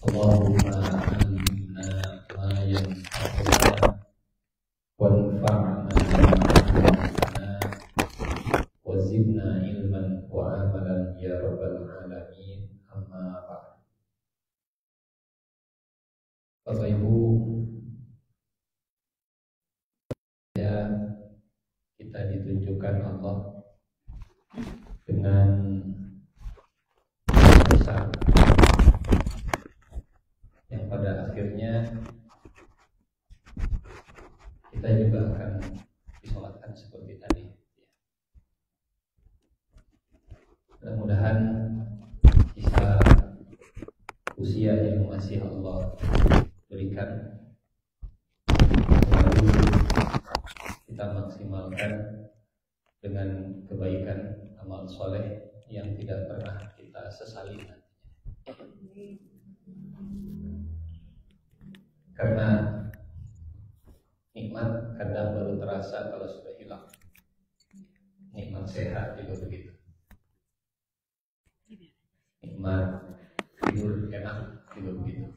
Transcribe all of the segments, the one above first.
Allahumma alimna ma yanfa'una wanfa'na bima 'allamtana wa zidna ilman wa amalan ya rabbal alamin. Amma ba'd. Bapak Ibu, ya, kita ditunjukkan Allah dengan besar yang pada akhirnya kita juga akan disolatkan seperti tadi. Mudah-mudahan bisa usia yang masih Allah berikan lalu kita maksimalkan dengan kebaikan amal soleh yang tidak pernah kita sesali nantinya. Karena nikmat kadang baru terasa kalau sudah hilang. Nikmat sehat juga begitu. Nikmat tidur enak juga begitu.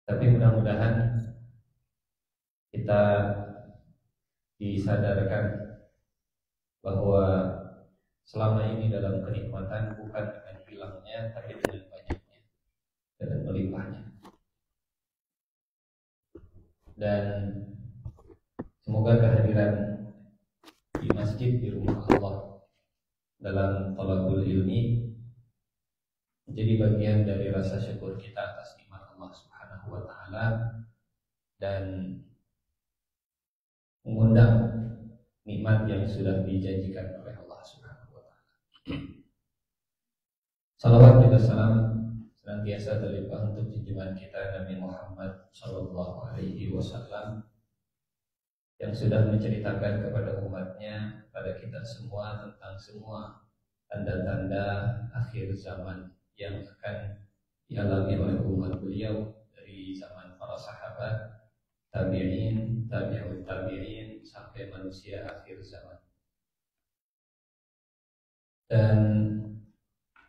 Tapi mudah-mudahan kita disadarkan bahwa selama ini dalam kenikmatan bukan dengan hilangnya, tapi dengan banyaknya dan melimpahnya. Dan semoga kehadiran di masjid, di rumah Allah dalam thalabul ilmi menjadi bagian dari rasa syukur kita atas nikmat Allah Subhanahu wa taala dan mengundang nikmat yang sudah dijanjikan oleh Allah Subhanahu wa taala. Salawat dan salam senantiasa terlimpah untuk junjungan kita Nabi Muhammad sallallahu alaihi wasallam yang sudah menceritakan kepada umatnya, pada kita semua tentang semua tanda-tanda akhir zaman yang akan dialami oleh umat beliau dari zaman para sahabat, tabi'in, tabi'ut tabi'in sampai manusia akhir zaman. Dan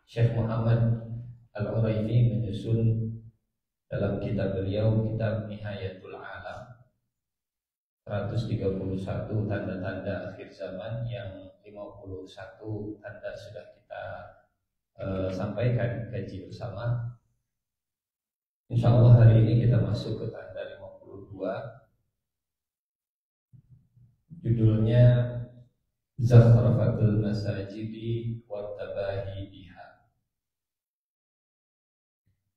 Syekh Muhammad Al-Uraidi menyusun dalam kitab beliau, kitab Nihayatul Alam, 131 tanda-tanda akhir zaman, yang 51 tanda sudah kita sampaikan kaji bersama. Insya Allah hari ini kita masuk ke tanda 52. Judulnya Zakhrafatul Masajidi wa Tabahi biha.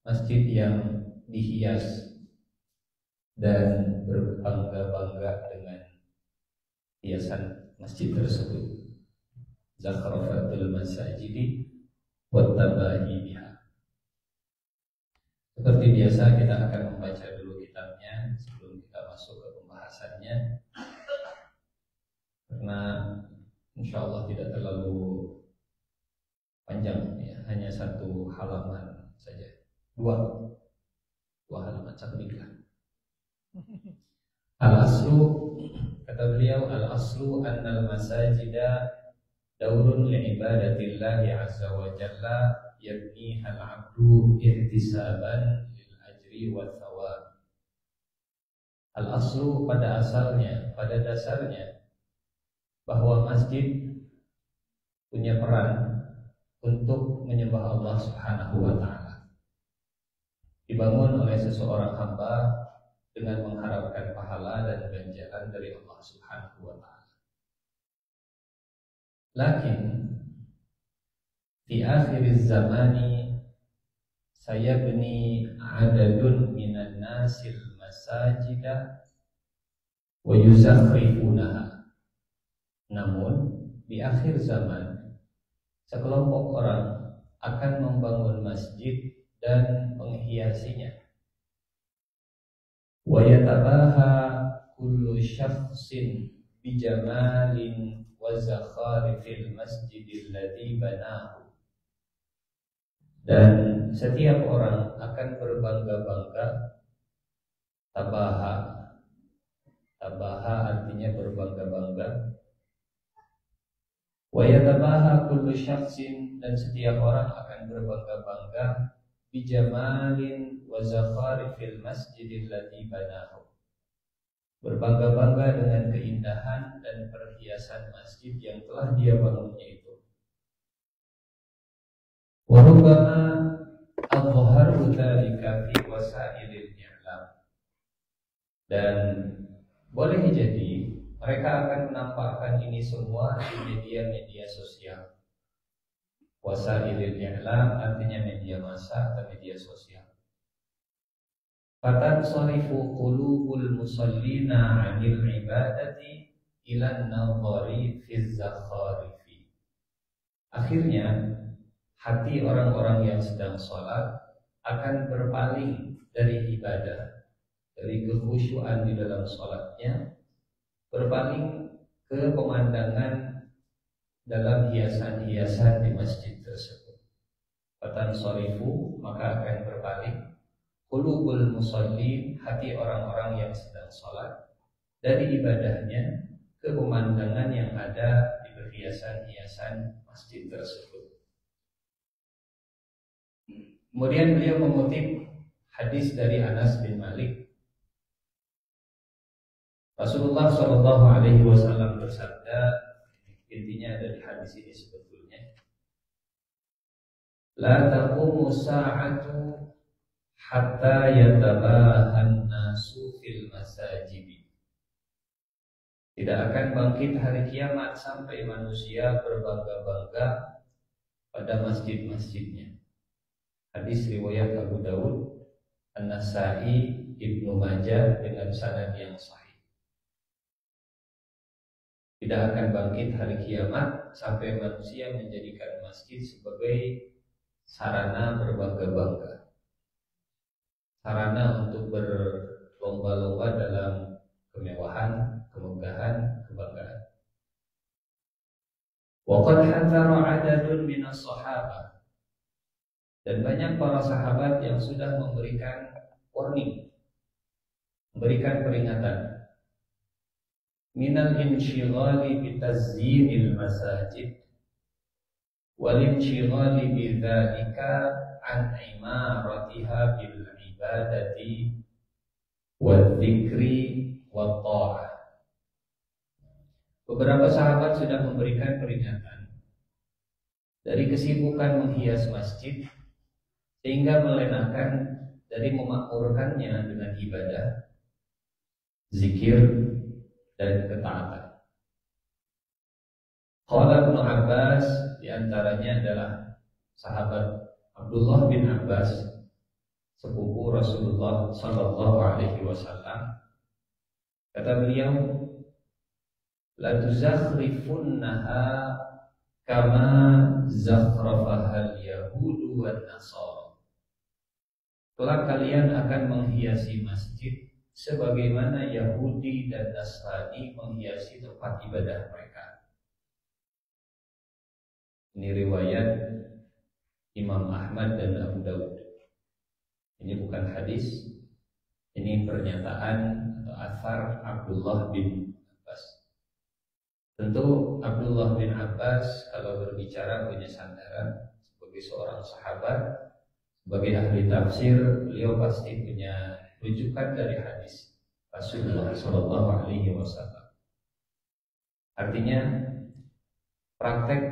Masjid yang dihias dan berbangga-bangga dengan hiasan masjid tersebut. Zakhrafatul Masajidi wa Tabahi biha. Seperti biasa kita akan membaca dulu kitabnya sebelum kita masuk ke pembahasannya, karena insya Allah tidak terlalu panjang ya, hanya satu halaman saja, dua halaman sakitlah. Al-aslu, kata beliau, al-aslu annal masajida daurun li'ibadatillahi azza wa jalla yabniha al-'abdu ihtisaban lil ajri wa thawab. Al-aslu, pada asalnya, pada dasarnya, bahwa masjid punya peran untuk menyembah Allah Subhanahu wa taala. Dibangun oleh seseorang hamba dengan mengharapkan pahala dan ganjaran dari Allah Subhanahu wa taala. Lakin di akhir zamani sayabni adadun minan nasil masajida wa yuzakhrifunaha. Namun di akhir zaman sekelompok orang akan membangun masjid dan menghiasinya. Wa yatabaha kullu syakhsin bijamalin wa zakharifil masjidil ladzi banahu. Dan setiap orang akan berbangga-bangga. Tabaha artinya berbangga-bangga Wa yatabaha kullu syakhsin, dan setiap orang akan berbangga-bangga bijamalin wa zakharifil masjidil ladzi banahu, berbangga-bangga dengan keindahan dan perhiasan masjid yang telah dia bangunnya itu. Wa rubbama adhaharu dzalika fi wasailil i'lam, dan boleh jadi mereka akan menampakkan ini semua di media-media sosial. Wasailil i'lam artinya media massa atau media sosial. Fatansarifu qulubul musallina 'anil ibadati ila an-nadhari fi zakharifi. Akhirnya hati orang-orang yang sedang sholat akan berpaling dari ibadah, dari kekhusyuan di dalam sholatnya, berpaling ke pemandangan dalam hiasan-hiasan di masjid tersebut. Fatansarifu, maka akan berpaling qulubul musallin, hati orang-orang yang sedang sholat, dari ibadahnya ke pemandangan yang ada di perhiasan-hiasan masjid tersebut. Kemudian beliau mengutip hadis dari Anas bin Malik. Rasulullah Shallallahu Alaihi Wasallam bersabda, intinya dari hadis ini sebetulnya, la taqumu sa'atu hatta yatabahan nasu fil masajid. Tidak akan bangkit hari kiamat sampai manusia berbangga-bangga pada masjid-masjidnya. Hadis riwayat Abu Dawud, An-Nasa'i, Ibnu Majah dengan sanad yang sahih. Tidak akan bangkit hari kiamat sampai manusia menjadikan masjid sebagai sarana berbangga-bangga, sarana untuk berlomba-lomba dalam kemewahan, kemegahan, kebanggaan. Wa qad hadzara 'adadun minas sahabah, dan banyak para sahabat yang sudah memberikan warning, memberikan peringatan, minal insyighali bitazyinil masajid wal insyighali bidzalika an imaratiha bil ibadati wal dzikri wat tha'ah. Beberapa sahabat sudah memberikan peringatan dari kesibukan menghias masjid sehingga melenakan dari memakmurkannya dengan ibadah, zikir, dan ketaatan. Qala Ibnu Abbas, diantaranya adalah sahabat Abdullah bin Abbas, sepupu Rasulullah Sallallahu Alaihi Wasallam. Kata beliau, la tuzakhrifunnaha kama zakhrafahal yahudu wan nasara. Kelak kalian akan menghiasi masjid sebagaimana Yahudi dan Nasrani menghiasi tempat ibadah mereka. Ini riwayat Imam Ahmad dan Abu Dawud. Ini bukan hadis, ini pernyataan atau athar Abdullah bin Abbas. Tentu Abdullah bin Abbas kalau berbicara punya sandaran sebagai seorang sahabat, sebagai ahli tafsir, beliau pasti punya rujukan dari hadis Rasulullah Shallallahu Alaihi Wasallam. Artinya praktek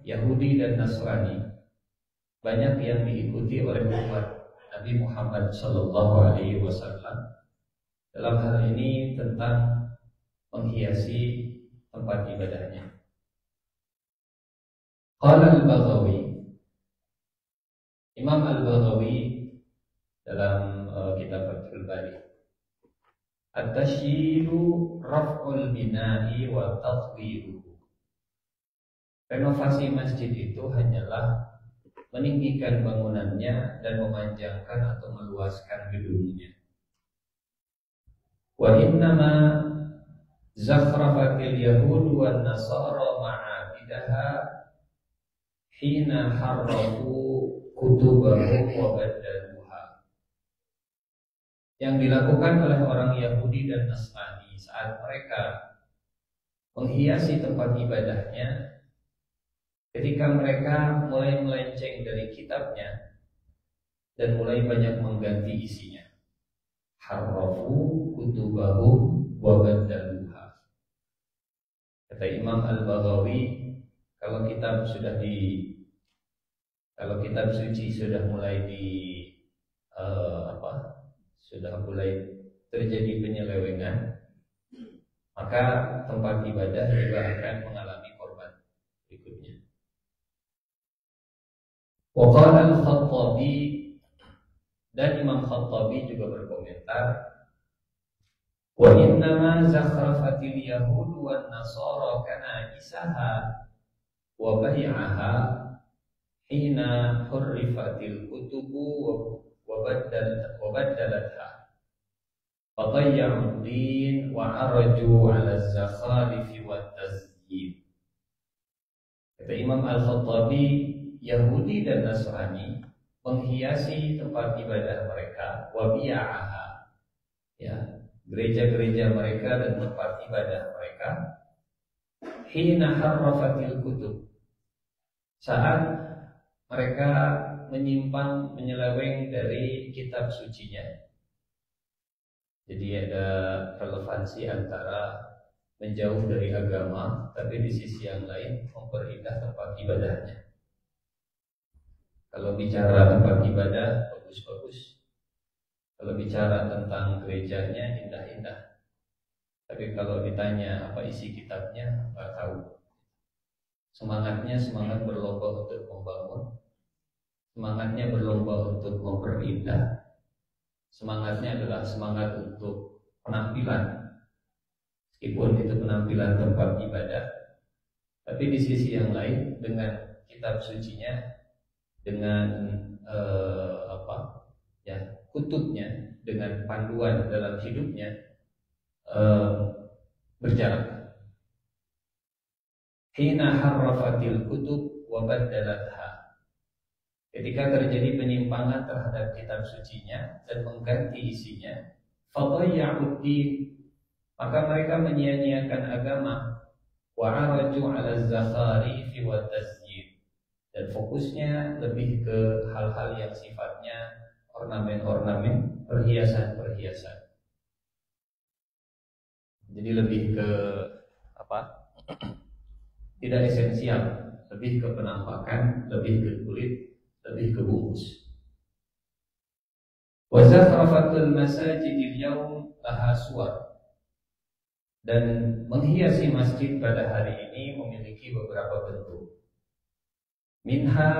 Yahudi dan Nasrani banyak yang diikuti oleh umat Nabi Muhammad Shallallahu Alaihi Wasallam dalam hal ini tentang menghiasi tempat ibadahnya. Qala al-Baghawi, Imam Al-Baghawi dalam kitab Fathul Bari, at-tashyidu raf'ul bina'i wa taqwiruhu. Renovasi masjid itu hanyalah meninggikan bangunannya dan memanjangkan atau meluaskan gedungnya. Wa innama zakhrafatil yahud wan nasara ma'abidaha hina harrafu kutubahum wa baddaluha. Yang dilakukan oleh orang Yahudi dan Nasrani saat mereka menghiasi tempat ibadahnya ketika mereka mulai melenceng dari kitabnya dan mulai banyak mengganti isinya. Harrafu kutubahum wa baddaluha. Kata Imam Al-Baghawi, kalau kitab suci sudah mulai sudah mulai terjadi penyelewengan, maka tempat ibadah juga akan mengalami korban berikutnya. Wa qala Al-Khattabi, dan Imam Khattabi juga berkomentar, wa innama zakhrafatil yahud wan nasara kana isaha wa bai'aha hina hurrifatil kutubu wa baddalatha fadayyu ad-din wa arju 'ala az-zakharifi wat tazyin. Kata Imam Al-Khattabi, Yahudi dan Nasrani menghiasi tempat ibadah mereka, wa bi'aha, ya, gereja-gereja mereka dan tempat ibadah mereka, hina harrafatil kutub, saat mereka menyimpang, menyeleweng dari kitab sucinya. Jadi ada relevansi antara menjauh dari agama, tapi di sisi yang lain memperindah tempat ibadahnya. Kalau bicara tempat ibadah, bagus-bagus. Kalau bicara tentang gerejanya, indah-indah. Tapi kalau ditanya apa isi kitabnya, nggak tahu. Semangatnya semangat berlomba untuk membangun, semangatnya berlomba untuk memperindah, semangatnya adalah semangat untuk penampilan, meskipun itu penampilan tempat ibadah. Tapi di sisi yang lain, dengan kitab sucinya, dengan kutubnya, dengan panduan dalam hidupnya, berjarak. Hina harrafatil kutub wa baddalatha, ketika terjadi penyimpangan terhadap kitab sucinya dan mengganti isinya, fadayyu ad-din, maka mereka menyia-nyiakan agama, wa araju 'ala az-zakharifi wat tazyin, dan fokusnya lebih ke hal-hal yang sifatnya ornamen-ornamen, perhiasan-perhiasan. Jadi lebih ke tidak esensial, lebih ke penampakan, lebih ke kulit, lebih ke bungkus. Wa zakhrafatul masajidil yaum laha suwar, dan menghiasi masjid pada hari ini memiliki beberapa bentuk. Minha,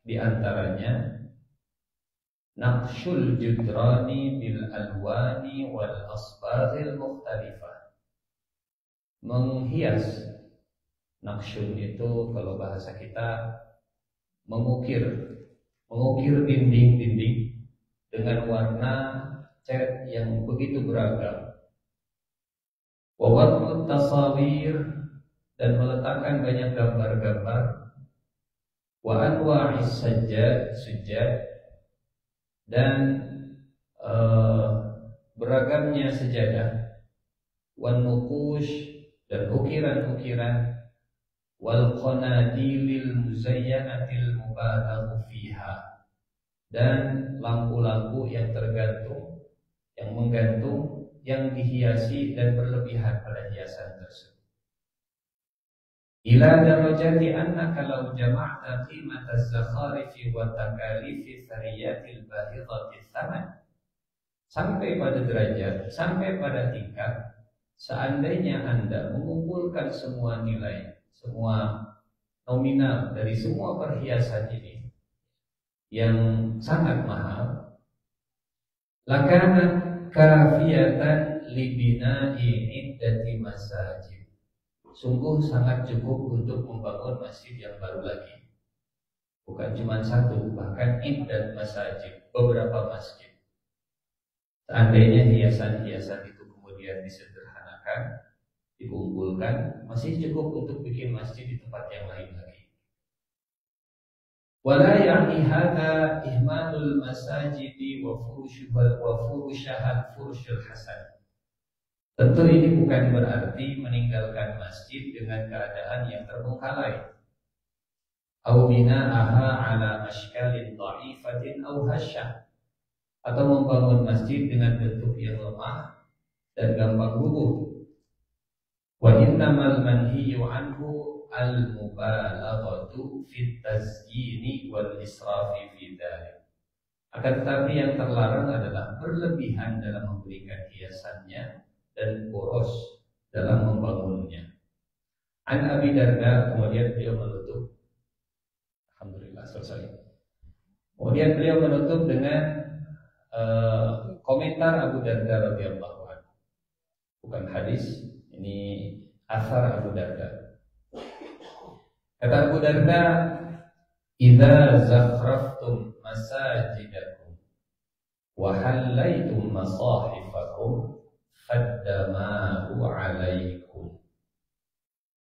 diantaranya, naqshul judrani bil alwani wal asbaghil mukhtalifah, menghias. Naqshun itu kalau bahasa kita mengukir dinding-dinding dengan warna cat yang begitu beragam. Wa wad'ut tasawir, dan meletakkan banyak gambar-gambar. Wa anwa'is sujjad, dan beragamnya sejadah. Wan nuqush, dan ukiran-ukiran. Wal qanadilil muzayyanatil mubalaghu fiha, dan lampu-lampu yang tergantung, yang menggantung, yang dihiasi dan berlebihan pada hiasan tersebut. Ila darajati annaka law jama'ta qimataz zakharifi wa takalifi thariyatil bahidati tsaman, sampai pada derajat, sampai pada tingkat, seandainya Anda mengumpulkan semua nilai, semua nominal dari semua perhiasan ini yang sangat mahal, lakana kafiyatan libina'i iddati masajid, sungguh sangat cukup untuk membangun masjid yang baru lagi. Bukan cuma satu, bahkan iddat masajid, beberapa masjid. Seandainya hiasan-hiasan itu kemudian disederhanakan, dikumpulkan, masih cukup untuk bikin masjid di tempat yang lain lagi. Wala ya'ni hadza ihmalul masajidi wa furushaha furushul hasan. Tentu ini bukan berarti meninggalkan masjid dengan keadaan yang terbengkalai. au bina'aha ala ashkalin dha'ifatin au hasyah, atau membangun masjid dengan bentuk yang lemah dan gampang rubuh. Wa innamal manhiyu anhu al-mubalaghatu fit tazyini wal israfi fi dzalik. Akan tetapi yang terlarang adalah berlebihan dalam memberikan hiasannya dan boros dalam membangunnya. An Abi Darda, kemudian beliau menutup. Alhamdulillah selesai. Kemudian beliau menutup dengan komentar Abu Darda radhiyallahu anhu. Bukan hadis, ini asar Abu Darda. Kata Abu Darda, "Idza zakhraftum masajidakum wa hallaytum masahifakum faddamahu 'alaikum."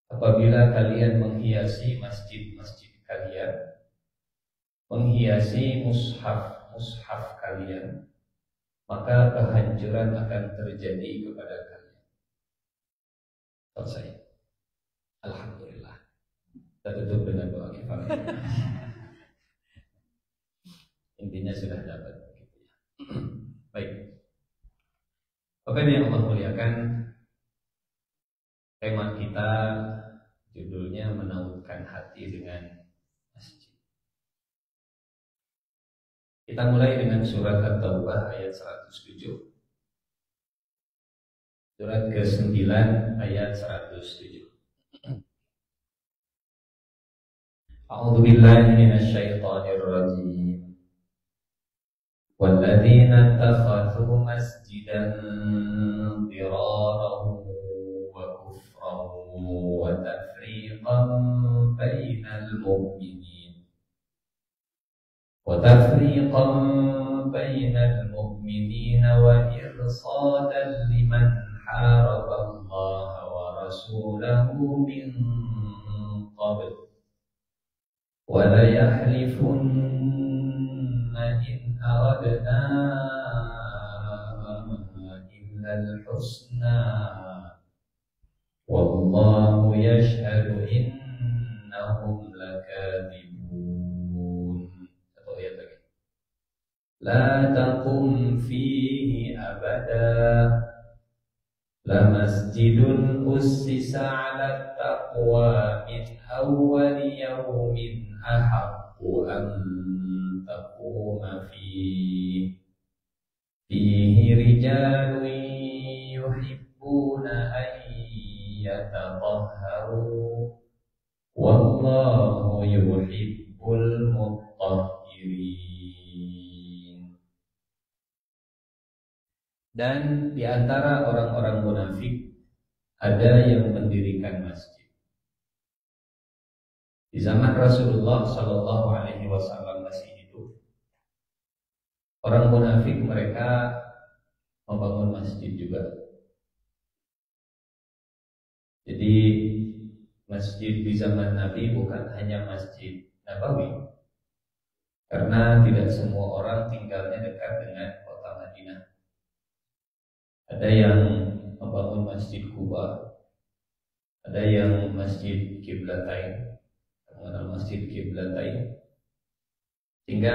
Apabila kalian menghiasi masjid-masjid kalian, menghiasi mushaf kalian, maka kehancuran akan terjadi kepada kalian. Selesai. Alhamdulillah. Kita tutup dengan doa kifayah. Intinya sudah dapat gitu ya. Baik. Bapak yang Allah muliakan, tema kita judulnya menautkan hati dengan masjid. Kita mulai dengan surat At-Taubah ayat 107. Surat ke-9 ayat 107. A'udzu billahi minasy syaithanir rajim. Walladzina ittakhadhu masjidan diraran wa kufran wa tafriqan bainal mu'minin wa irsadan liman haraba Allah wa rasulahu min qabl wa la yahlifunna in aradna illa al-husna wallahu yashhadu innahum lakadzibun. Satu ayat lagi. La taqum fihi abada lamasjidun ussisa 'ala taqwa min awwali yawmin ahaqqu an taquma fihi rijalun yuhibbuna an yatatahharu wallahu yuhibbul mutahhirin. Dan di antara orang-orang munafik ada yang mendirikan masjid. Di zaman Rasulullah Shallallahu Alaihi Wasallam masih hidup, orang munafik mereka membangun masjid juga. Jadi masjid di zaman Nabi bukan hanya masjid Nabawi, karena tidak semua orang tinggalnya dekat dengan kota Madinah. Ada yang membangun masjid Kuba, ada yang masjid Qiblatain, mengenal masjid Qiblatain, sehingga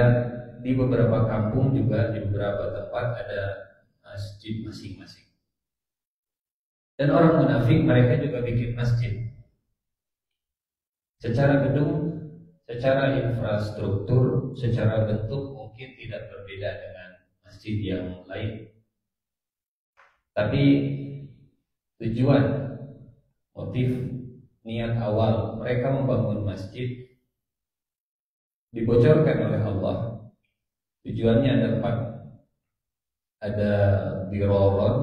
di beberapa kampung juga di beberapa tempat ada masjid masing-masing. Dan orang munafik mereka juga bikin masjid. Secara gedung, secara infrastruktur, secara bentuk mungkin tidak berbeda dengan masjid yang lain. Tapi tujuan, motif, niat awal mereka membangun masjid dibocorkan oleh Allah. Tujuannya ada 4. Ada diraran,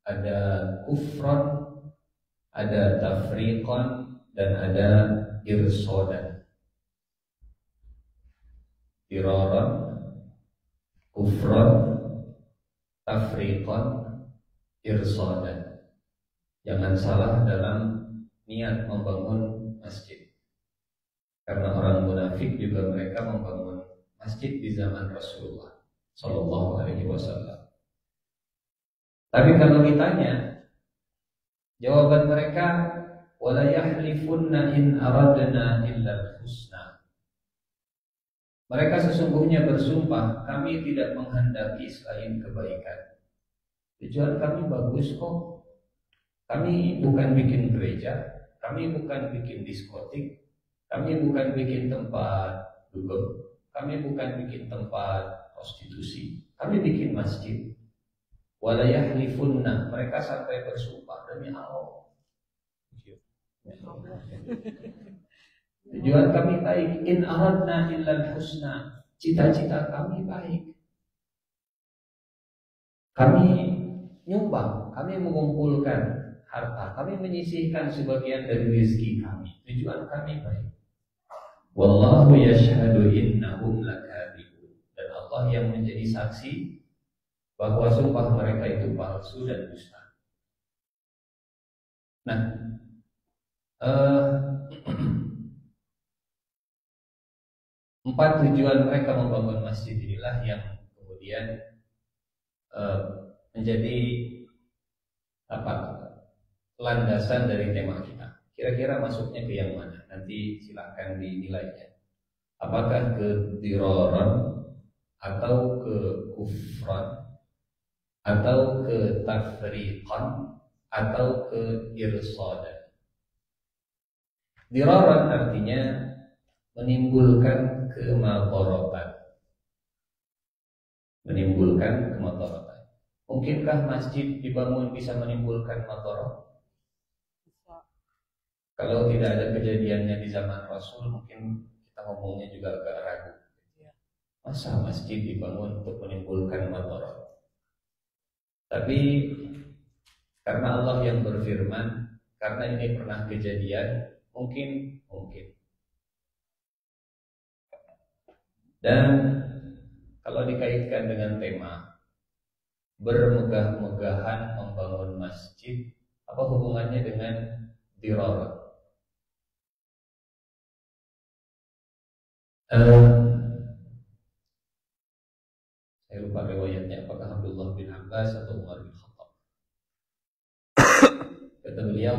ada kufran, ada tafriqan, dan ada irsadan. Diraran, kufran, tafriqan, irsadan. Jangan salah dalam niat membangun masjid, karena orang munafik juga mereka membangun masjid di zaman Rasulullah Shallallahu Alaihi Wasallam. Tapi kalau ditanya, jawaban mereka wala yahlifunna in aradna illa al-husna. Mereka sesungguhnya bersumpah, kami tidak menghendaki selain kebaikan. Tujuan kami bagus kok. Kami bukan bikin gereja, kami bukan bikin diskotik, kami bukan bikin tempat dugem, kami bukan bikin tempat prostitusi, kami bikin masjid. Walayahlifunna, mereka sampai bersumpah demi Allah. Tujuan kami baik, in aradna illal husna, cita-cita kami baik. Kami nyumbang, kami mengumpulkan harta, kami menyisihkan sebagian dari rezeki kami. Tujuan kami baik. Wallahu yashhadu innahum lakadzibun. Dan Allah yang menjadi saksi bahwa sumpah mereka itu palsu dan dusta. Nah, empat tujuan mereka membangun masjid inilah yang kemudian menjadi landasan dari tema kita. Kira-kira masuknya ke yang mana? Nanti silakan dinilainya. Apakah ke diraran atau ke kufran atau ke tafriqan atau ke irsadan. Diraran artinya menimbulkan kemadaratan. Menimbulkan kemadaratan. Mungkinkah masjid dibangun bisa menimbulkan madarat? Kalau tidak ada kejadiannya di zaman Rasul, mungkin kita ngomongnya juga agak ragu. Masa masjid dibangun untuk menimbulkan madarat? Tapi karena Allah yang berfirman, karena ini pernah kejadian, mungkin. Dan kalau dikaitkan dengan tema bermegah-megahan membangun masjid, apa hubungannya dengan dirar? Saya lupa riwayatnya, apakah Abdullah bin Abbas atau Umar bin Khattab. Kata beliau,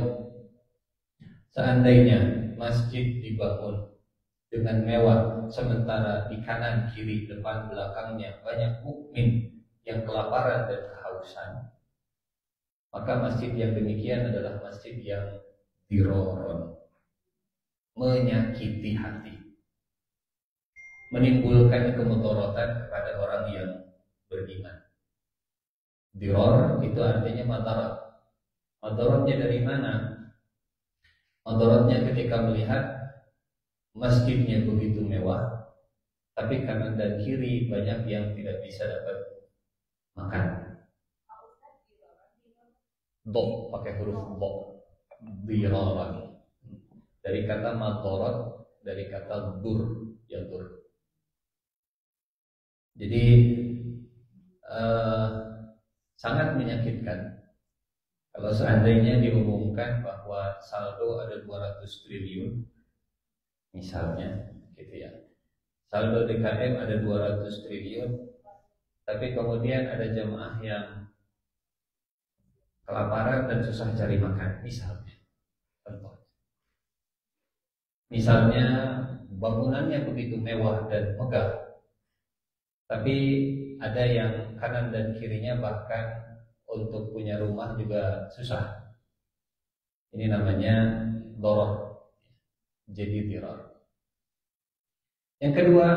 seandainya masjid dibangun dengan mewah, sementara di kanan, kiri, depan, belakangnya banyak mukmin yang kelaparan dan kehausan, maka masjid yang demikian adalah masjid yang diroron, menyakiti hati, menimbulkan kemudorotan kepada orang yang beriman. Diror itu artinya madarat. Madaratnya dari mana? Madaratnya ketika melihat masjidnya begitu mewah, tapi kanan dan kiri banyak yang tidak bisa dapat makan. Do pakai huruf do, diraran. Dari kata madarat, dari kata dur, yadur. Jadi sangat menyakitkan kalau seandainya diumumkan bahwa saldo ada 200 triliun misalnya gitu ya. Saldo DKM ada 200 triliun, tapi kemudian ada jemaah yang kelaparan dan susah cari makan misalnya. Contoh. Misalnya bangunannya begitu mewah dan megah, tapi ada yang kanan dan kirinya bahkan untuk punya rumah juga susah. Ini namanya doror, jadi dirar. Yang kedua,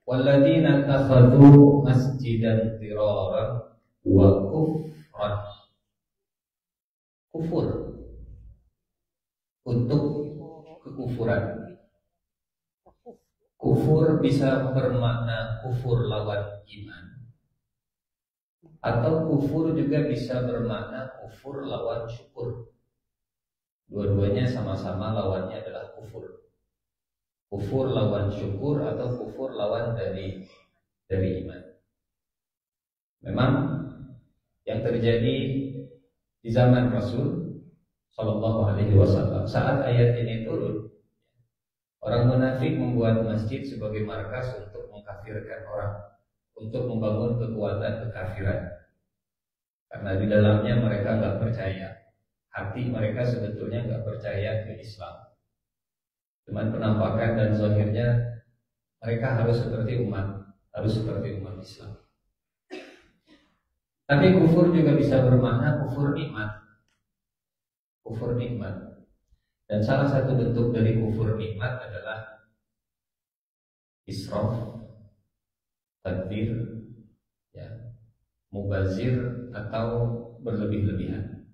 walladzina takhadhu masjidan diraran wa kufran. Kufur untuk kekufuran. Kufur bisa bermakna kufur lawan iman, atau kufur juga bisa bermakna kufur lawan syukur. Dua-duanya sama-sama lawannya adalah kufur. Kufur lawan syukur atau kufur lawan dari iman. Memang yang terjadi di zaman Rasul Shallallahu Alaihi Wasallam saat ayat ini turun, orang munafik membuat masjid sebagai markas untuk mengkafirkan orang, untuk membangun kekuatan kekafiran. Karena di dalamnya mereka nggak percaya, hati mereka sebetulnya nggak percaya ke Islam. Cuman penampakan dan zahirnya Mereka harus seperti umat Islam. Tapi kufur juga bisa bermakna kufur nikmat. Kufur nikmat. Dan salah satu bentuk dari kufur nikmat adalah israf, takdir, ya, mubazir atau berlebih-lebihan.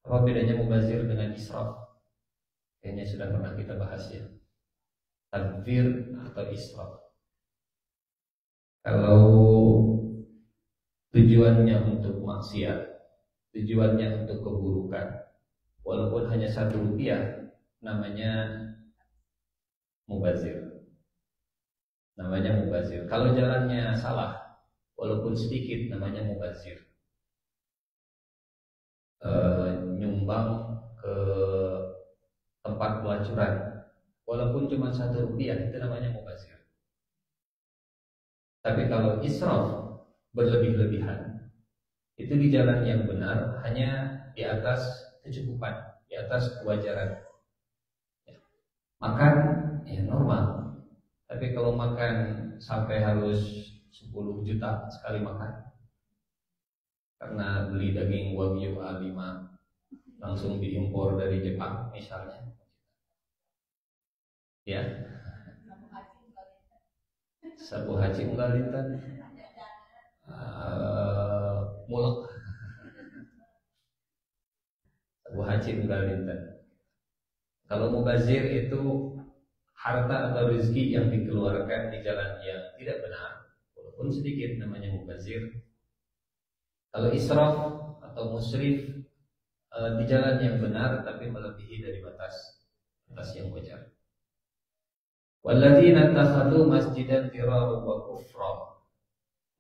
Apa bedanya mubazir dengan israf? Kayaknya sudah pernah kita bahas ya. Takdir atau israf. Kalau tujuannya untuk maksiat, tujuannya untuk keburukan, walaupun hanya 1 rupiah, namanya mubazir. Namanya mubazir. Kalau jalannya salah, walaupun sedikit, namanya mubazir. Nyumbang ke tempat pelacuran, walaupun cuma 1 rupiah, itu namanya mubazir. Tapi kalau israf, berlebih-lebihan, itu di jalan yang benar, hanya di atas kecukupan, di atas kewajaran. Ya. Makan ya normal. Tapi kalau makan sampai harus 10 juta sekali makan, karena beli daging Wagyu A5 langsung diimpor dari Jepang misalnya, ya, sabu haji unggal dinten, mulek, sabu haji unggal dinten. Kalau mubazir itu harta atau rezeki yang dikeluarkan di jalan yang tidak benar, walaupun sedikit, namanya mubazir. Kalau israf atau musrif, di jalan yang benar tapi melebihi dari batas yang wajar. Walladzina takhadhu masjidan diraran wa kufra,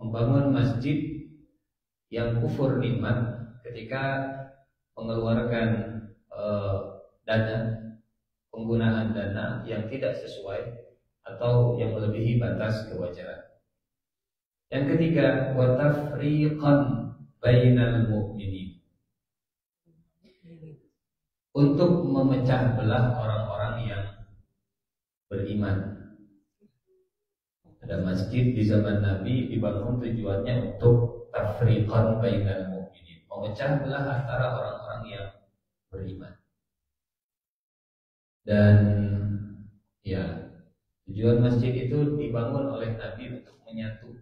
membangun masjid yang kufur nikmat ketika mengeluarkan dana, penggunaan dana yang tidak sesuai atau yang melebihi batas kewajaran. Yang ketiga, wa tafriqan bainal mu'minin, untuk memecah belah orang-orang yang beriman. Ada masjid di zaman Nabi dibangun tujuannya untuk tafriqan bainal mu'minin, memecah belah antara orang-orang yang beriman. Dan ya, tujuan masjid itu dibangun oleh Nabi untuk menyatu,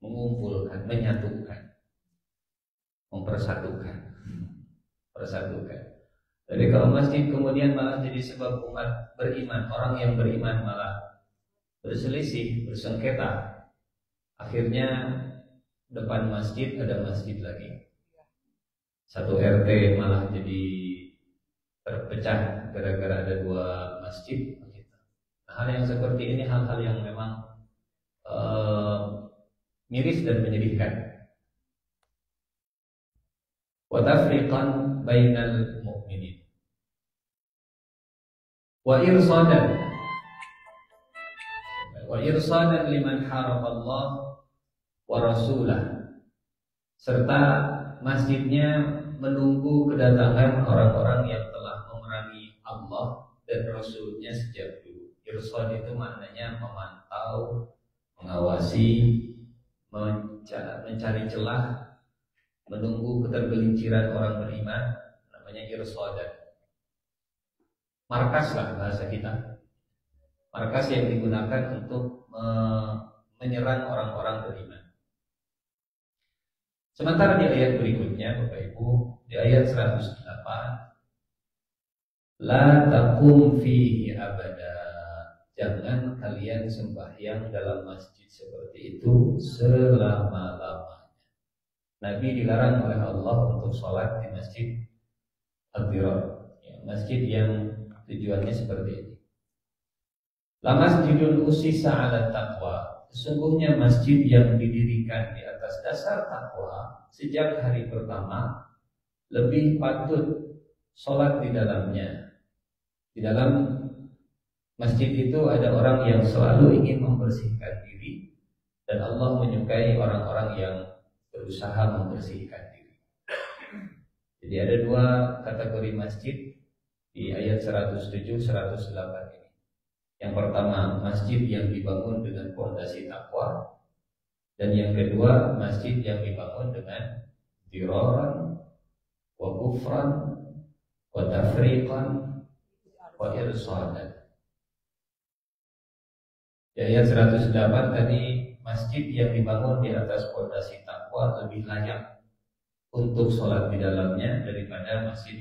mengumpulkan, menyatukan, mempersatukan. Jadi kalau masjid kemudian malah jadi sebab umat beriman, orang yang beriman malah berselisih, bersengketa, akhirnya depan masjid ada masjid lagi, satu RT malah jadi terpecah gara-gara ada 2 masjid. Nah, hal yang seperti ini hal-hal yang memang miris dan menyedihkan. Wa tafriqan bainal mu'minin wa irsadan liman haraballah wa rasulah, serta masjidnya menunggu kedatangan orang-orang yang telah memerangi Allah dan Rasulnya sejak dulu. Irsad itu maknanya memantau, mengawasi, mencari celah, menunggu ketergelinciran orang beriman, namanya irsadan. Markas lah bahasa kita. Markas yang digunakan untuk menyerang orang-orang beriman. Sementara di ayat berikutnya, Bapak Ibu, di ayat 108, la taqum fihi abada, jangan kalian sembahyang dalam masjid seperti itu selama-lamanya. Nabi dilarang oleh Allah untuk sholat di masjid ad-dirar, ya, masjid yang tujuannya seperti ini. La masjidun usisa ala taqwa, sesungguhnya masjid yang didirikan di atas dasar takwa sejak hari pertama lebih patut sholat di dalamnya. Di dalam masjid itu ada orang yang selalu ingin membersihkan diri, dan Allah menyukai orang-orang yang berusaha membersihkan diri. Jadi ada 2 kategori masjid di ayat 107-108 ini. Yang pertama, masjid yang dibangun dengan fondasi takwa, dan yang kedua, masjid yang dibangun dengan diraran wa kufran wa tafriqan wa irsadan. Di ayat 108 tadi, masjid yang dibangun di atas fondasi takwa lebih layak untuk sholat di dalamnya daripada masjid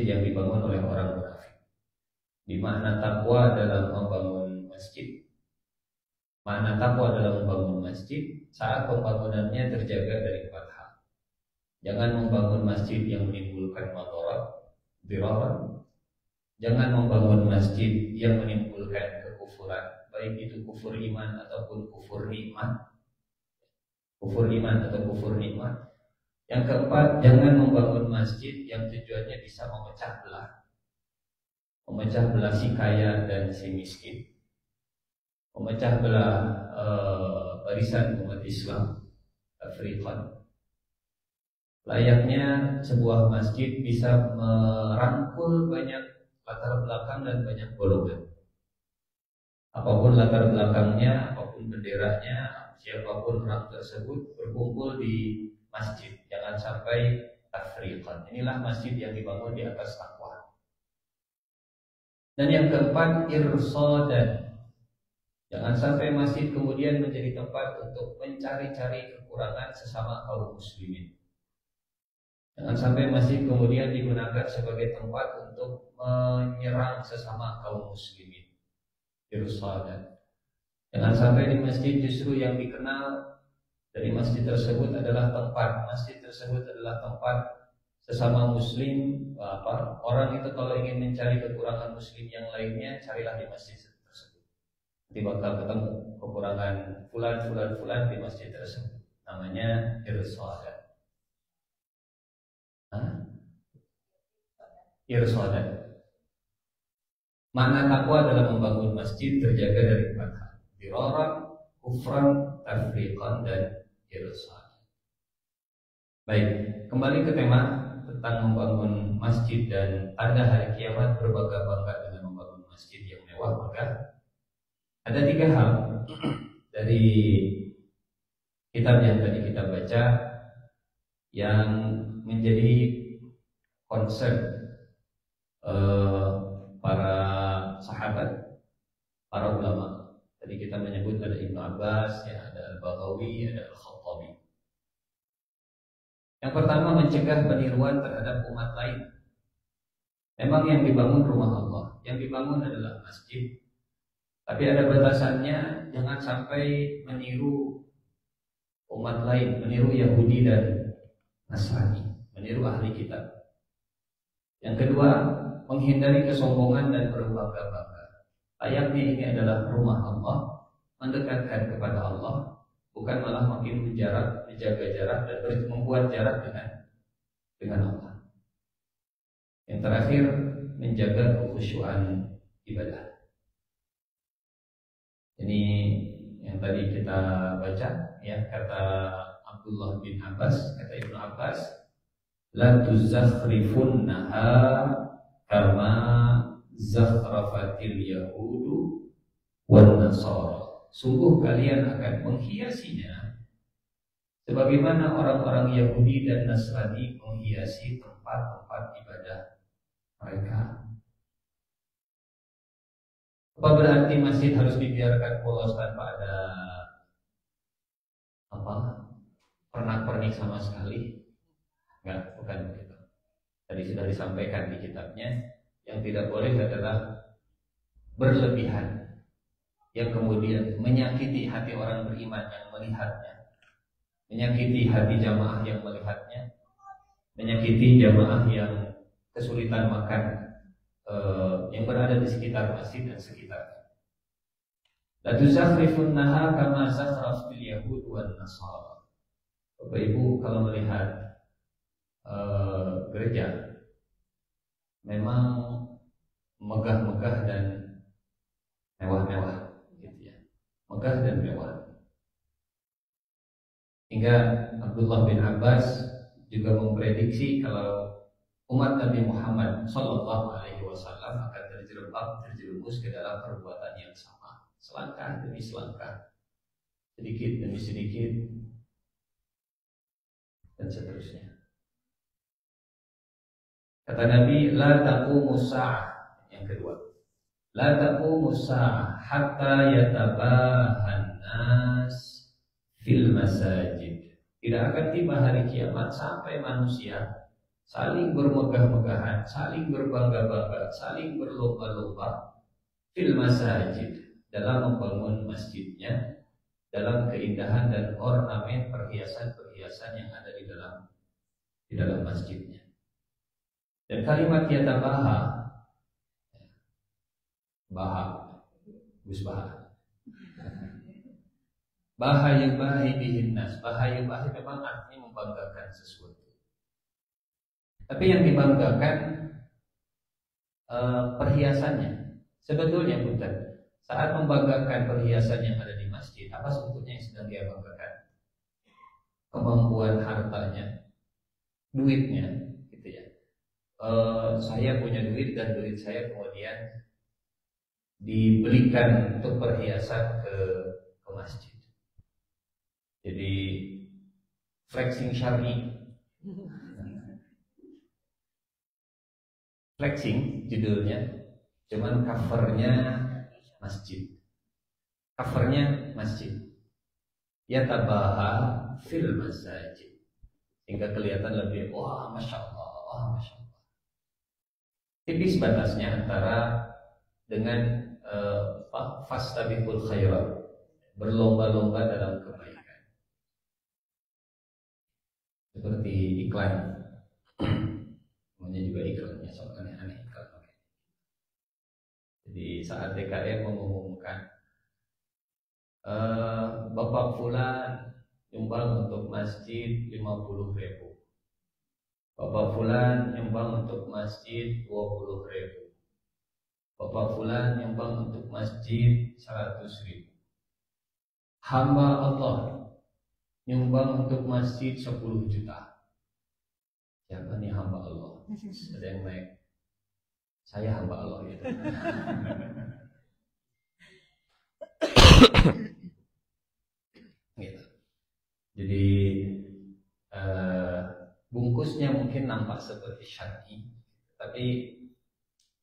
yang dibangun oleh orang munafik. Di makna takwa dalam membangun masjid, makna takwa dalam membangun masjid saat pembangunannya terjaga dari 4 hal. Jangan membangun masjid yang menimbulkan madarat, diraran. Jangan membangun masjid yang menimbulkan kekufuran, baik itu kufur iman ataupun kufur nikmat. Kufur iman atau kufur nikmat. Yang keempat, jangan membangun masjid yang tujuannya bisa memecah belah si kaya dan si miskin, memecah belah barisan umat Islam, tafriqan. Layaknya sebuah masjid bisa merangkul banyak latar belakang dan banyak golongan. Apapun latar belakangnya, apapun benderanya, siapapun orang tersebut berkumpul di masjid. Jangan sampai tafriqan. Inilah masjid yang dibangun di atas takwa. Dan yang keempat, irsadan. Jangan sampai masjid kemudian menjadi tempat untuk mencari-cari kekurangan sesama kaum muslimin. Jangan sampai masjid kemudian digunakan sebagai tempat untuk menyerang sesama kaum muslimin. Irsadan. Jangan sampai di masjid justru yang dikenal dari masjid tersebut adalah tempat sesama muslim. Orang itu kalau ingin mencari kekurangan muslim yang lainnya, carilah di masjid tersebut. Nanti bakal ketemu kekurangan fulan di masjid tersebut. Namanya irsadan. Irsadan. Makna takwa dalam membangun masjid terjaga dari 4 hal: diraran, kufran, tafriqan, dan irsadan. Baik, kembali ke tema tentang membangun masjid dan tanda hari kiamat berbangga-bangga dengan membangun masjid yang mewah. Maka ada 3 hal dari kitab yang tadi kita baca yang menjadi konsep para sahabat, para ulama. Tadi kita menyebut ada Ibnu Abbas, ya, ada Al-Baghawi, ada Al-Khattabi. Yang pertama, mencegah peniruan terhadap umat lain. Memang yang dibangun rumah Allah, yang dibangun adalah masjid, tapi ada batasannya. Jangan sampai meniru umat lain, meniru Yahudi dan Nasrani, meniru ahli kitab. Yang kedua, menghindari kesombongan dan berbangga-bangga. Layaknya ini adalah rumah Allah, mendekatkan kepada Allah, bukan malah makin menjaga jarak dan membuat jarak dengan Allah. Yang terakhir, menjaga kekhusyuan ibadah. Ini yang tadi kita baca, ya, kata Abdullah bin Abbas, kata Ibnu Abbas, la tuzakhrifunnaha kama zakhrafatil yahudu wan nasara. Sungguh kalian akan menghiasinya sebagaimana orang-orang Yahudi dan Nasrani menghiasi tempat-tempat ibadah mereka. Apa berarti masjid harus dibiarkan polos tanpa ada pernak-pernik sama sekali? Enggak, bukan begitu. Tadi sudah disampaikan di kitabnya, yang tidak boleh adalah berlebihan, yang kemudian menyakiti hati orang beriman yang melihatnya, menyakiti hati jamaah yang melihatnya, menyakiti jamaah yang kesulitan makan, yang berada di sekitar masjid dan sekitarnya. La tuzakhrifunnaha kama zakhrafil yahud wan nasara. Bapak Ibu kalau melihat gereja memang megah-megah dan mewah-mewah, gitu ya, megah dan mewah. Hingga Abdullah bin Abbas juga memprediksi kalau umat Nabi Muhammad SAW akan terjerumus ke dalam perbuatan yang sama, selangkah demi selangkah, sedikit demi sedikit, dan seterusnya. Kata Nabi, la taqumu sa'ah, yang kedua, la taqumu sa'ah hatta yatabahan nas fil masajid. Tidak akan tiba hari kiamat sampai manusia saling bermegah-megahan, saling berbangga-bangga, saling berlomba-lomba fil masajid, dalam membangun masjidnya, dalam keindahan dan ornamen perhiasan-perhiasan yang ada di dalam masjidnya. Dan kalimat yatabaha, Gus Baha, yubahi bihin nas. Yubahi memang artinya membanggakan sesuatu. Tapi yang dibanggakan perhiasannya. Sebetulnya bukan. Saat membanggakan perhiasan yang ada di masjid, apa sebetulnya yang sedang dia banggakan? Kemampuan hartanya, duitnya, gitu ya. Saya punya duit dan duit saya kemudian dibelikan untuk perhiasan ke masjid. Jadi flexing syar'i. Flexing judulnya, cuman covernya masjid. Covernya masjid. Yatabaha fil masajid. Sehingga kelihatan lebih, wah masya Allah, wah masya Allah. Tipis batasnya antara dengan fastabiqul khairat, berlomba-lomba dalam kebaikan. Seperti iklan, namanya juga iklannya soal aneh-aneh iklan. Jadi saat DKM mengumumkan Bapak Fulan nyumbang untuk masjid 50.000, Bapak Fulan nyumbang untuk masjid 20.000, Bapak Fulan nyumbang untuk masjid 100.000, hamba Allah nyumbang untuk masjid 10 juta. Siapa nih hamba Allah? Ada yang naik. Saya hamba Allah gitu. Gitu. Jadi bungkusnya mungkin nampak seperti syar'i, tapi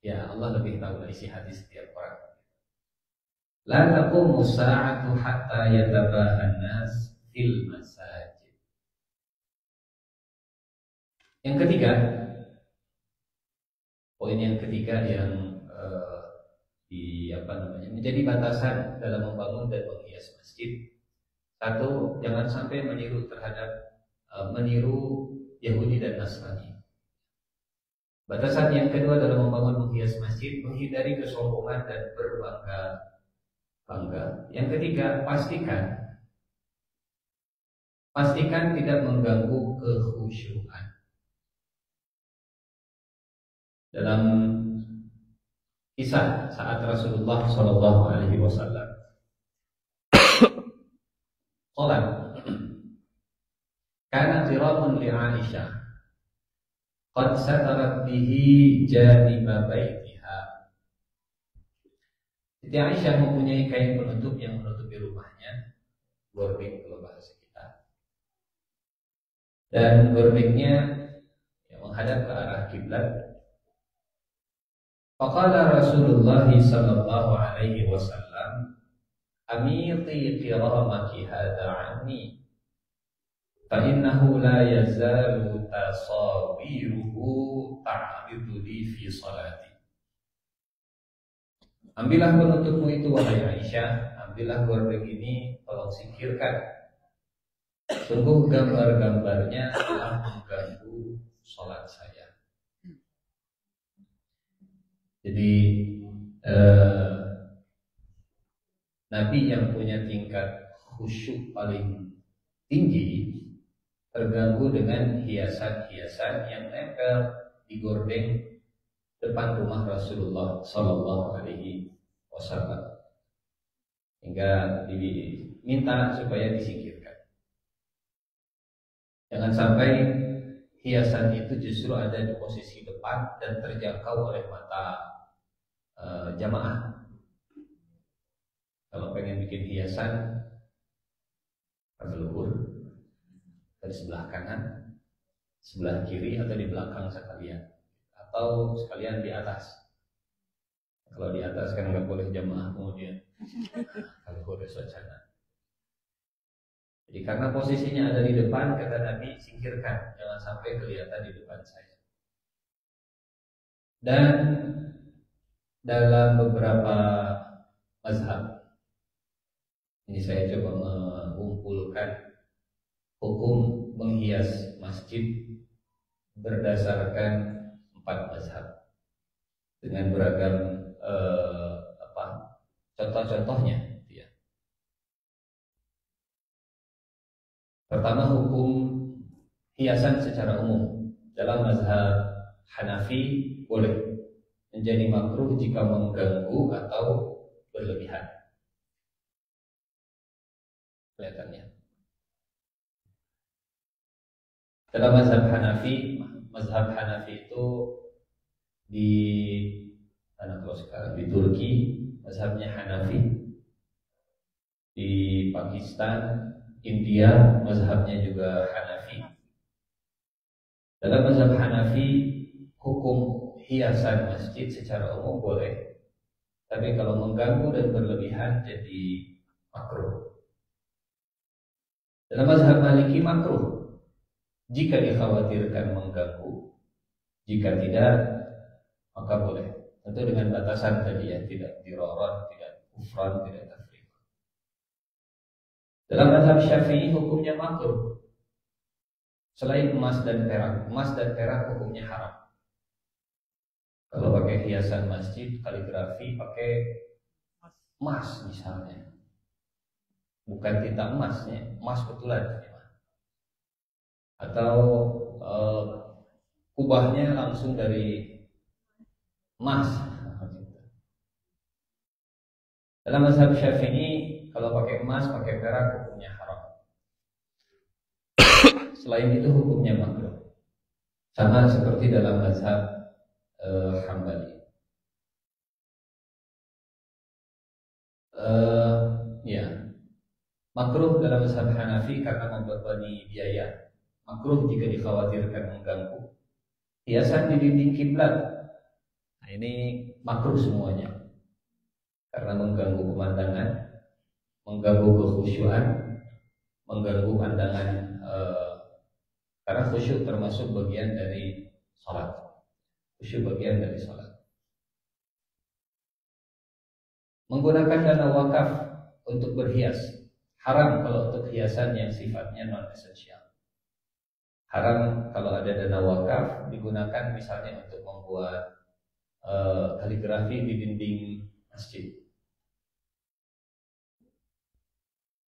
ya Allah lebih tahu isi hati setiap orang. La taqumu sa'atu hatta yatabahan nas fil masajid. Yang ketiga, poin yang ketiga yang menjadi batasan dalam membangun dan menghias masjid. Satu, jangan sampai meniru Yahudi dan Nasrani. Batasan yang kedua dalam membangun menghias masjid, menghindari kesombongan dan berbangga-bangga. Yang ketiga, pastikan tidak mengganggu kekhusyuan. Dalam kisah saat Rasulullah Shallallahu Alaihi Wasallam sholat, karena qiraun li Aisyah qad satarat bihi janiba baitiha. Jadi Aisyah mempunyai kain penutup yang menutupi rumahnya, gording kalau bahasa kita, dan gordingnya menghadap ke arah kiblat. Faqala Rasulullah sallallahu alaihi wasallam, amiti qiramaki hadha anni fa innahu la yazalu tasawiruhu ta'ridu li fi salati. Ambillah penutupmu itu wahai Aisyah, ambillah gordeng ini, tolong singkirkan. Sungguh gambar-gambarnya telah mengganggu salat saya. Jadi Nabi yang punya tingkat khusyuk paling tinggi terganggu dengan hiasan-hiasan yang nempel di gordeng depan rumah Rasulullah Sallallahu Alaihi Wasallam, hingga diminta supaya disingkirkan. Jangan sampai hiasan itu justru ada di posisi depan dan terjangkau oleh mata jamaah. Kalau pengen bikin hiasan berluhur dari sebelah kanan, sebelah kiri, atau di belakang sekalian, atau sekalian di atas. Kalau di atas kan nggak boleh jamaah kemudian kalau udah suasana. Jadi karena posisinya ada di depan, kata Nabi, singkirkan, jangan sampai kelihatan di depan saya. Dan dalam beberapa mazhab, ini saya coba mengumpulkan hukum menghias masjid berdasarkan 4 mazhab dengan beragam contoh-contohnya. Pertama, hukum hiasan secara umum. Dalam mazhab Hanafi boleh, menjadi makruh jika mengganggu atau berlebihan. Kelihatannya. Dalam mazhab Hanafi itu di kalau sekarang di Turki mazhabnya Hanafi, di Pakistan, India mazhabnya juga Hanafi. Dalam mazhab Hanafi, hukum hiasan masjid secara umum boleh, tapi kalau mengganggu dan berlebihan jadi makruh. Dalam mazhab Maliki makruh jika dikhawatirkan mengganggu, jika tidak maka boleh. Tentu dengan batasan tadi ya, tidak diroron, tidak kufran, tidak tafriq. Dalam mazhab Syafi'i hukumnya makruh. Selain emas dan perak hukumnya haram. Kalau pakai hiasan masjid, kaligrafi pakai emas misalnya, bukan tinta emasnya, emas betulan, atau kubahnya langsung dari emas. Dalam mazhab Syafi'i, kalau pakai emas, pakai perak hukumnya haram. Selain itu hukumnya makruh. Sama seperti dalam mazhab Hambali. Ya, makruh dalam mazhab Hanafi karena membebani biaya. Makruh jika dikhawatirkan mengganggu. Hiasan di dinding kiblat, nah ini makruh semuanya. Karena mengganggu pemandangan, mengganggu kekhusyuan, mengganggu pandangan, karena khusyuk termasuk bagian dari sholat. Khusyuk bagian dari sholat. Menggunakan dana wakaf untuk berhias haram kalau untuk hiasan yang sifatnya non esensial. Haram kalau ada dana wakaf digunakan misalnya untuk membuat kaligrafi di dinding masjid.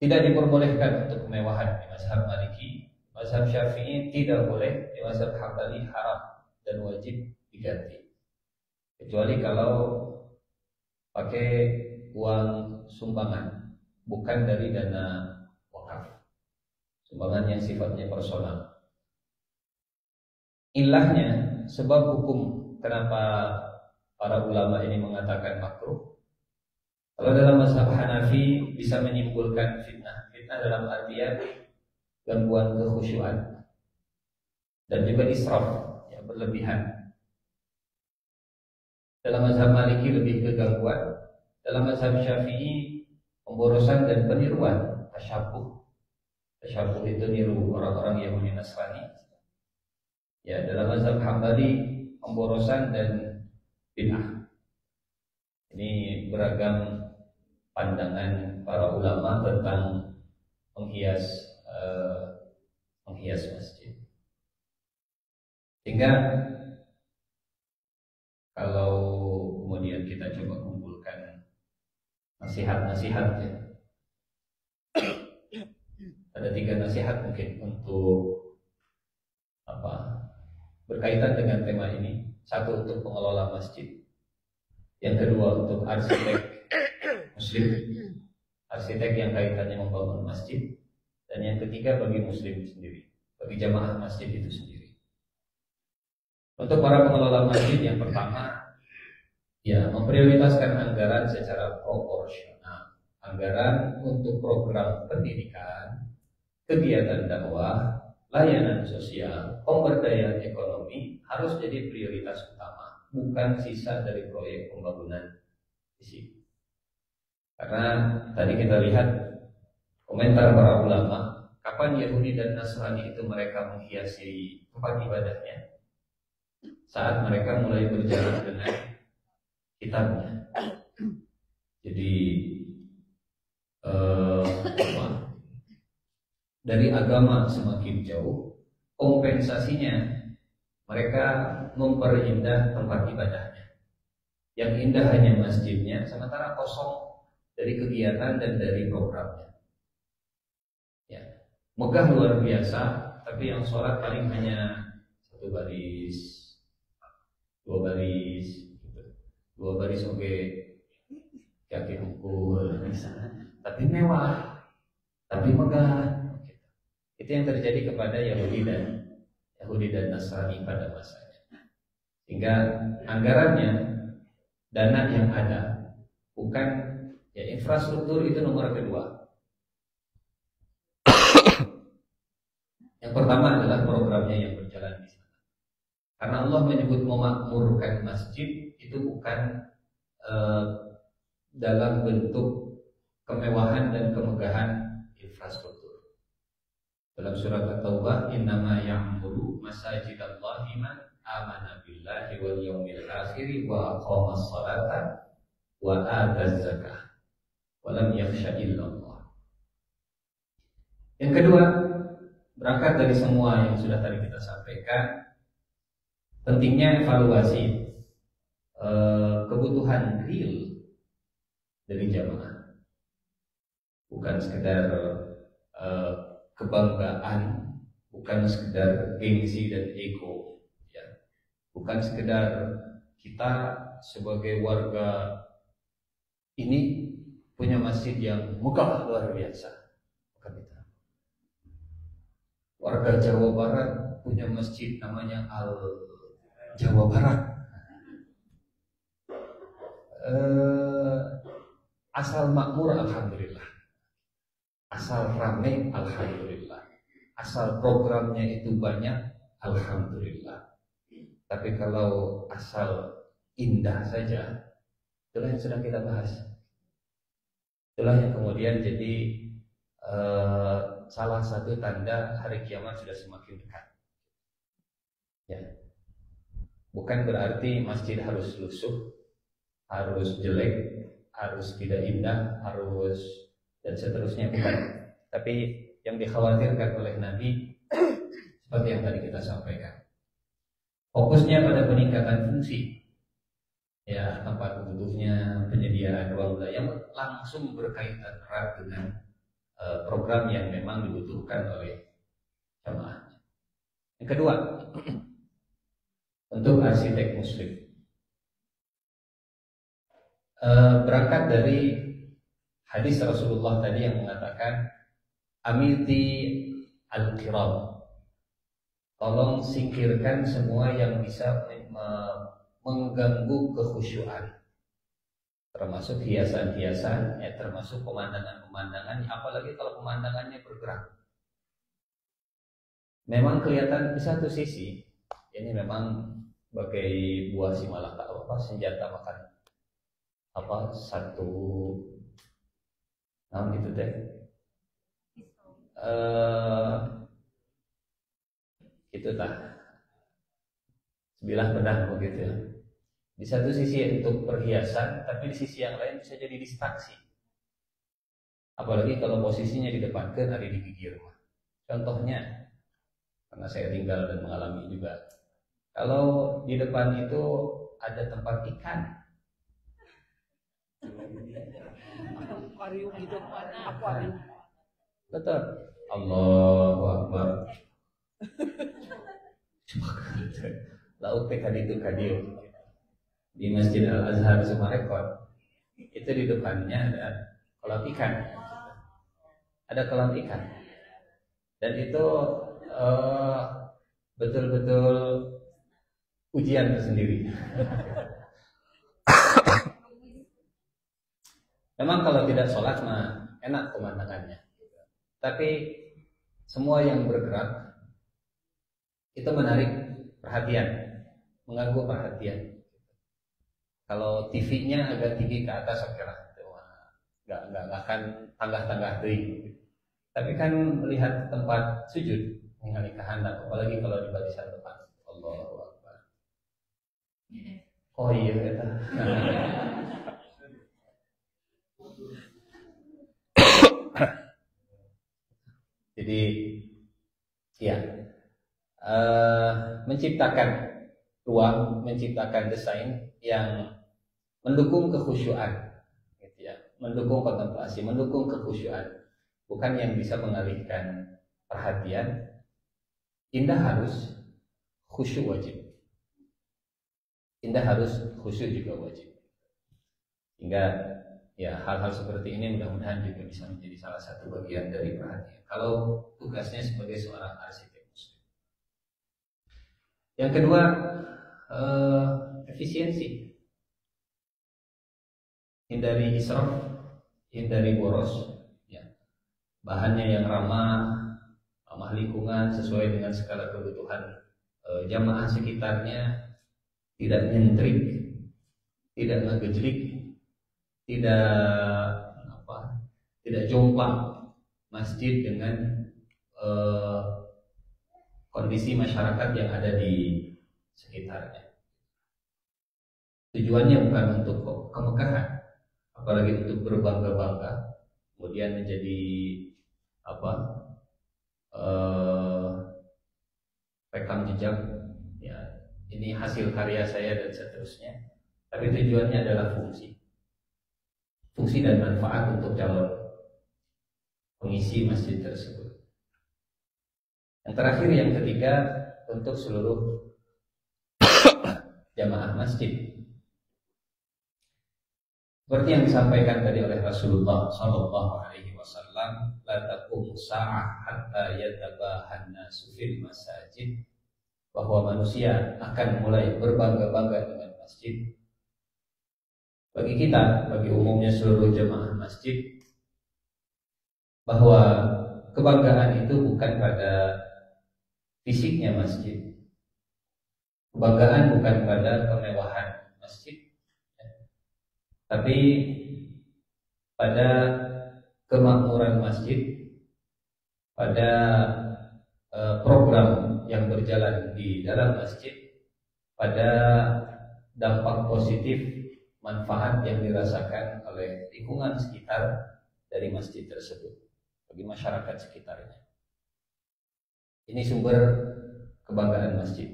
Tidak diperbolehkan untuk kemewahan di mazhab Maliki. Mazhab Syafi'i tidak boleh, di mazhab Hambali haram dan wajib diganti. Kecuali kalau pakai uang sumbangan, bukan dari dana wakaf. Sumbangan yang sifatnya personal. Ilahnya, sebab hukum kenapa para ulama ini mengatakan makruh. Kalau dalam mazhab Hanafi bisa menimbulkan fitnah. Fitnah dalam artian gangguan kekhusyuan dan juga israf, ya, berlebihan. Dalam mazhab Maliki lebih ke gangguan. Dalam mazhab Syafi'i pemborosan dan peniruan, tasyabuh. Tasyabuh itu niru orang-orang Yahudi Nasrani. Ya, dalam mazhab Hambali pemborosan dan bid'ah. Ini beragam pandangan para ulama tentang menghias masjid. Sehingga kalau kemudian kita coba kumpulkan nasihat-nasihat ya. Ada 3 nasihat mungkin untuk berkaitan dengan tema ini. 1 untuk pengelola masjid. Yang kedua untuk arsitek muslim, arsitek yang kaitannya membangun masjid. Dan yang ketiga bagi muslim sendiri, bagi jamaah masjid itu sendiri. Untuk para pengelola masjid, yang pertama, Ya, memprioritaskan anggaran secara proporsional. Anggaran untuk program pendidikan, kegiatan dakwah, layanan sosial, pemberdayaan ekonomi harus jadi prioritas utama, bukan sisa dari proyek pembangunan fisik. Karena tadi kita lihat komentar para ulama, kapan Yahudi dan Nasrani itu mereka menghiasi tempat ibadahnya? Saat mereka mulai berjalan dengan kitabnya. Jadi dari agama semakin jauh, kompensasinya mereka memperindah tempat ibadahnya. Yang indah hanya masjidnya, sementara kosong dari kegiatan dan dari programnya. Ya, megah luar biasa, tapi yang sholat paling hanya satu baris, dua baris, gitu. Dua baris oke, kaki hukum, tapi mewah, tapi megah. Itu yang terjadi kepada Yahudi dan Nasrani pada masanya. Sehingga anggarannya, dana yang ada, bukan ya infrastruktur itu nomor kedua. Yang pertama adalah programnya yang berjalan di sana. Karena Allah menyebut memakmurkan masjid itu bukan dalam bentuk kemewahan dan kemegahan infrastruktur. Dalam surat At-Taubah, innama ya'muru masajidallahi man amana billahi wal yawmil akhir wa aqamas salata wa ataz zakah wa lam yakhsha illallah. Yang kedua, berangkat dari semua yang sudah tadi kita sampaikan, pentingnya evaluasi kebutuhan real dari jamaah, bukan sekedar kebanggaan, bukan sekedar gengsi dan ego, ya. Bukan sekedar kita sebagai warga ini punya masjid yang megah luar biasa, bukan itu. Warga Jawa Barat punya masjid namanya Al Jawa Barat. Asal makmur alhamdulillah, asal rame alhamdulillah, asal programnya itu banyak alhamdulillah. Tapi kalau asal indah saja, itulah yang sedang kita bahas. Itulah yang kemudian jadi salah satu tanda hari kiamat sudah semakin dekat. Ya. Bukan berarti masjid harus lusuh, harus jelek, harus tidak indah, harus dan seterusnya, bukan. Tapi yang dikhawatirkan oleh Nabi seperti yang tadi kita sampaikan, fokusnya pada peningkatan fungsi, ya, tempat duduknya, penyediaan ruang belajar yang langsung berkaitan erat dengan program yang memang dibutuhkan oleh jamaah. Yang kedua, untuk arsitek muslim, berangkat dari hadis Rasulullah tadi yang mengatakan amiti al-kiram, tolong singkirkan semua yang bisa mengganggu kekhusyuan, termasuk hiasan-hiasan, ya, termasuk pemandangan-pemandangan, apalagi kalau pemandangannya bergerak. Memang kelihatan di satu sisi ini memang bagai buah simalakama, senjata makan satu gitu deh, itu tak sebilah pedang begitu ya. Di satu sisi untuk perhiasan, tapi di sisi yang lain bisa jadi distraksi. Apalagi kalau posisinya di depan kan ada di gigi rumah. Contohnya, karena saya tinggal dan mengalami juga, kalau di depan itu ada tempat ikan, akuarium gitu, akuarium. betul. Allahu Akbar. Laut PKD itu kadio di Masjid Al Azhar Sumarekon, itu di depannya ada kolam ikan, dan itu betul-betul ujian tersendiri. Memang kalau tidak sholat mah enak pemandangannya. Tapi semua yang bergerak itu menarik perhatian, mengganggu perhatian. Kalau TV-nya agak tinggi ke atas, kira nggak akan tanggah-tanggah deui. Tapi kan melihat tempat sujud mengalih kehendak, apalagi kalau di barisan depan. Allahu Akbar. Oh iya eta. Jadi ya menciptakan ruang, menciptakan desain yang mendukung kekhusyuan, gitu ya, mendukung kontemplasi, mendukung kekhusyuan, bukan yang bisa mengalihkan perhatian. Indah harus, khusyuk wajib. Indah harus, khusyuk juga wajib. Hingga ya hal-hal seperti ini mudah-mudahan juga bisa menjadi salah satu bagian dari perhatian kalau tugasnya sebagai seorang arsitek muslim. Yang kedua, efisiensi. Hindari israf, hindari boros, ya. Bahannya yang ramah lingkungan sesuai dengan skala kebutuhan jamaah sekitarnya, tidak nyentrik, tidak ngegejlik, tidak jomplang masjid dengan kondisi masyarakat yang ada di sekitarnya. Tujuannya bukan untuk kemegahan, apalagi untuk berbangga-bangga, kemudian menjadi rekam jejak, ya ini hasil karya saya dan seterusnya. Tapi tujuannya adalah fungsi dan manfaat untuk calon pengisi masjid tersebut. Yang terakhir, yang ketiga, untuk seluruh jamaah masjid. Seperti yang disampaikan tadi oleh Rasulullah Shallallahu Alaihi Wasallam, la taqumu sa'ah hatta yatabahan nasu fil masajid, bahwa manusia akan mulai berbangga-bangga dengan masjid. Bagi kita, bagi umumnya seluruh jemaah masjid, bahwa kebanggaan itu bukan pada fisiknya masjid, kebanggaan bukan pada kemewahan masjid, tapi pada kemakmuran masjid, pada program yang berjalan di dalam masjid, pada dampak positif manfaat yang dirasakan oleh lingkungan sekitar dari masjid tersebut bagi masyarakat sekitarnya. Ini sumber kebanggaan masjid.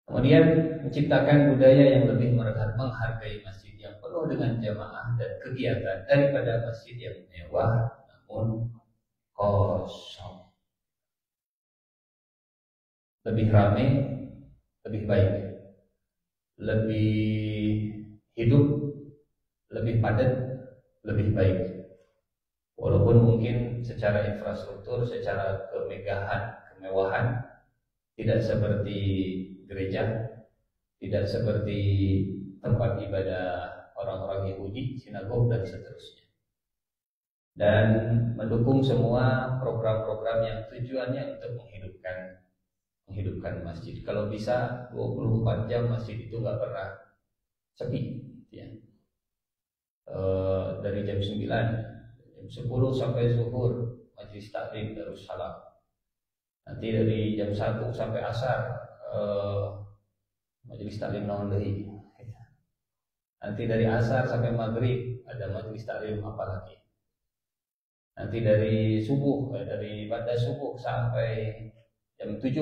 Kemudian menciptakan budaya yang lebih menghargai masjid yang penuh dengan jamaah dan kegiatan daripada masjid yang mewah namun kosong. Lebih ramai, lebih baik, lebih hidup, lebih padat, lebih baik. Walaupun mungkin secara infrastruktur, secara kemewahan tidak seperti gereja, tidak seperti tempat ibadah orang-orang Yahudi, sinagog dan seterusnya. Dan mendukung semua program-program yang tujuannya untuk menghidupkan masjid. Kalau bisa 24 jam masjid itu nggak pernah sepi, ya. Dari jam 9, jam 10 sampai zuhur majelis taklim Darussalam. Nanti dari jam 1 sampai asar majelis taklim naon deui. Nanti dari asar sampai maghrib ada majelis taklim apa lagi. Nanti dari subuh, dari pada subuh sampai jam 7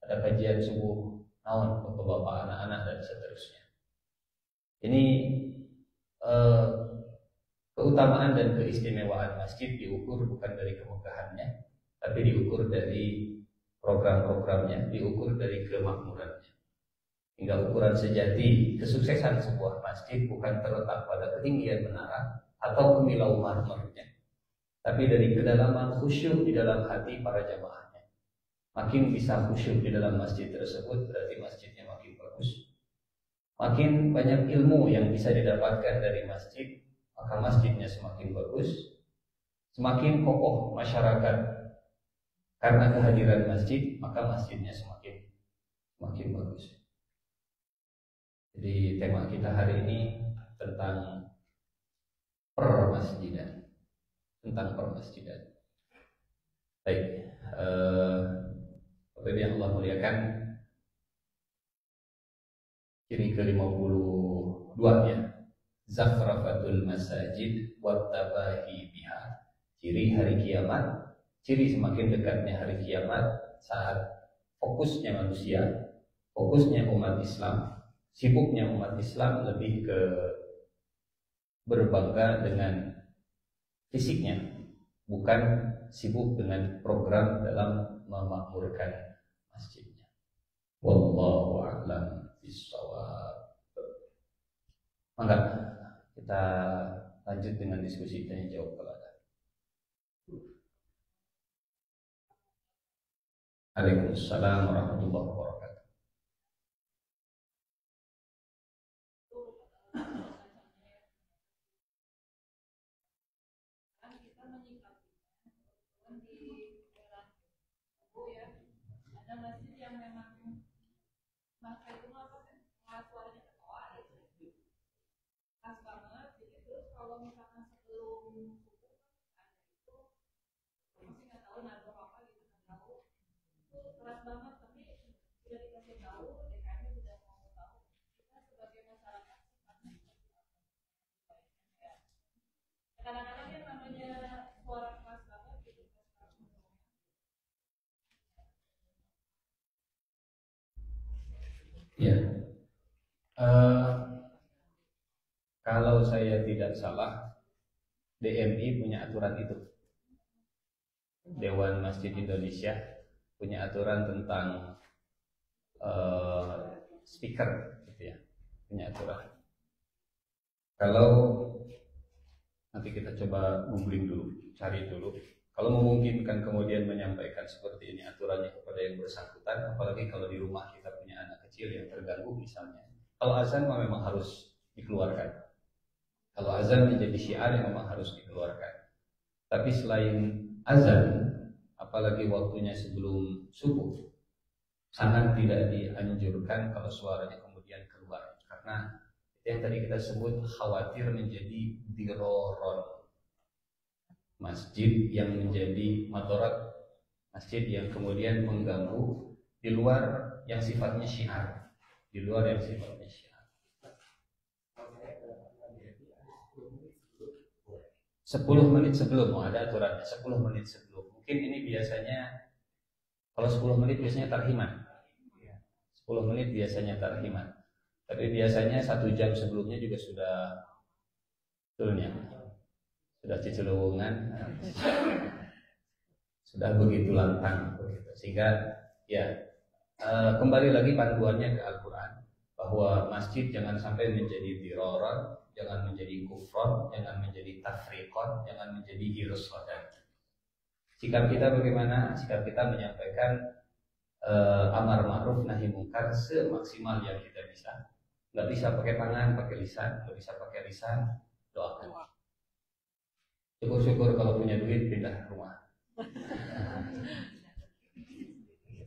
ada kajian subuh naon bapak-bapak, anak-anak dan seterusnya. Ini keutamaan dan keistimewaan masjid diukur bukan dari kemegahannya, tapi diukur dari program-programnya, diukur dari kemakmurannya. Hingga ukuran sejati kesuksesan sebuah masjid bukan terletak pada ketinggian menara atau kemilau marmernya, tapi dari kedalaman khusyuk di dalam hati para jamaahnya. Makin bisa khusyuk di dalam masjid tersebut, berarti masjidnya makin bagus. Makin banyak ilmu yang bisa didapatkan dari masjid, maka masjidnya semakin bagus, semakin kokoh masyarakat karena kehadiran masjid, maka masjidnya semakin bagus. Jadi tema kita hari ini tentang permasjidan, Baik, Bapak yang Allah muliakan, ciri ke-52 ya, zakhrafatul masajid wattabahi biha. Ciri hari kiamat, ciri semakin dekatnya hari kiamat saat fokusnya manusia, fokusnya umat Islam, sibuknya umat Islam lebih ke berbangga dengan fisiknya, bukan sibuk dengan program dalam memakmurkan masjidnya. Wallahu a'lam bishawab. Maka kita lanjut dengan diskusi tanya jawab kalau ada. Waalaikumsalam warahmatullahi wabarakatuh. Ada masjid yang memang masa itu suaranya ketua itu pas banget. Jadi terus kalau misalkan sebelum subuh ada itu masih nggak tahu nado apa gitu, nggak tahu itu keras banget, tapi sudah dikasih tahu DKM sudah mau tahu kita sebagai masyarakat sifatnya kadang-kadang yang namanya suara keras banget gitu. Ya, kalau saya tidak salah, DMI punya aturan itu. Dewan Masjid Indonesia punya aturan tentang speaker, gitu ya, punya aturan. Kalau nanti kita coba googling dulu, cari dulu. Kalau memungkinkan kemudian menyampaikan seperti ini aturannya kepada yang bersangkutan, apalagi kalau di rumah kita punya anak kecil yang terganggu misalnya. Kalau azan memang harus dikeluarkan. Kalau azan menjadi syiar yang memang harus dikeluarkan. Tapi selain azan, apalagi waktunya sebelum subuh, sangat tidak dianjurkan kalau suaranya kemudian keluar. Karena yang tadi kita sebut khawatir menjadi diroron. Masjid yang menjadi madarat, masjid yang kemudian mengganggu di luar yang sifatnya syiar, di luar yang sifatnya syiar. 10 menit sebelum, ada aturannya 10 menit sebelum. Mungkin ini biasanya kalau 10 menit biasanya tarhiman. 10 menit biasanya tarhiman. Tapi biasanya 1 jam sebelumnya juga sudah betulnya. Sudah cicelungan, sudah begitu lantang, sehingga ya kembali lagi panduannya ke Al-Quran bahwa masjid jangan sampai menjadi dirorot, jangan menjadi kufron, jangan menjadi tafriqon, jangan menjadi hirusrodan. Sikap kita bagaimana? Sikap kita menyampaikan amar ma'ruf nahi mungkar semaksimal yang kita bisa. Nggak bisa pakai tangan, pakai lisan, nggak bisa pakai lisan, doakan. Syukur-syukur kalau punya duit pindah rumah,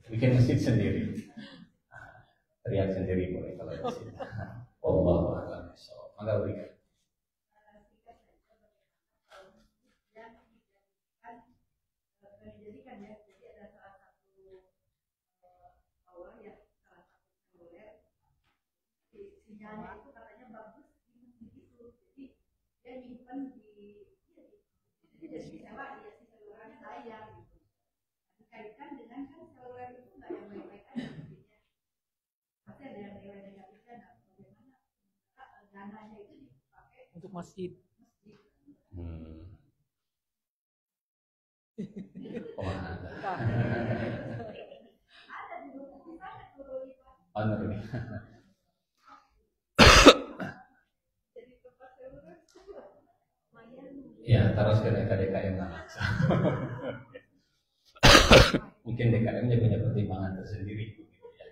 bikin masjid sendiri, teriak sendiri boleh kalau di sini. Wallahu a'lam bishawab. Maka berikan. Sinyalnya itu katanya bagus di masjid itu, jadi dia nyimpen jadi sewa dia si seluruhnya bayar gitu. Dikaitkan dengan kan seluler itu nggak yang baik-baik aja maksudnya. Pasti ada yang nilai negatifnya. Nah, bagaimana dananya itu dipakai untuk masjid. Ada di buku di sana kalau lipat. Honor nih. Ya, taruh ke DKM lah. Mungkin DKM-nya punya pertimbangan tersendiri gitu ya.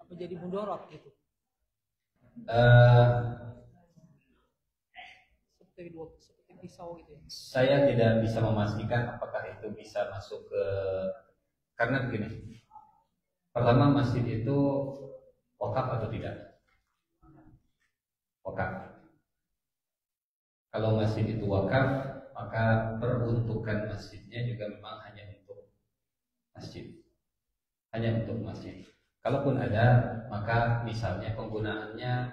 menjadi mudorot gitu. Seperti pisau gitu ya. Saya tidak bisa memastikan apakah itu bisa masuk ke, karena begini. Pertama, masjid itu wakaf atau tidak? Wakaf. Kalau masjid itu wakaf, maka peruntukan masjidnya juga memang hanya untuk masjid. Hanya untuk masjid. Kalaupun ada, maka misalnya penggunaannya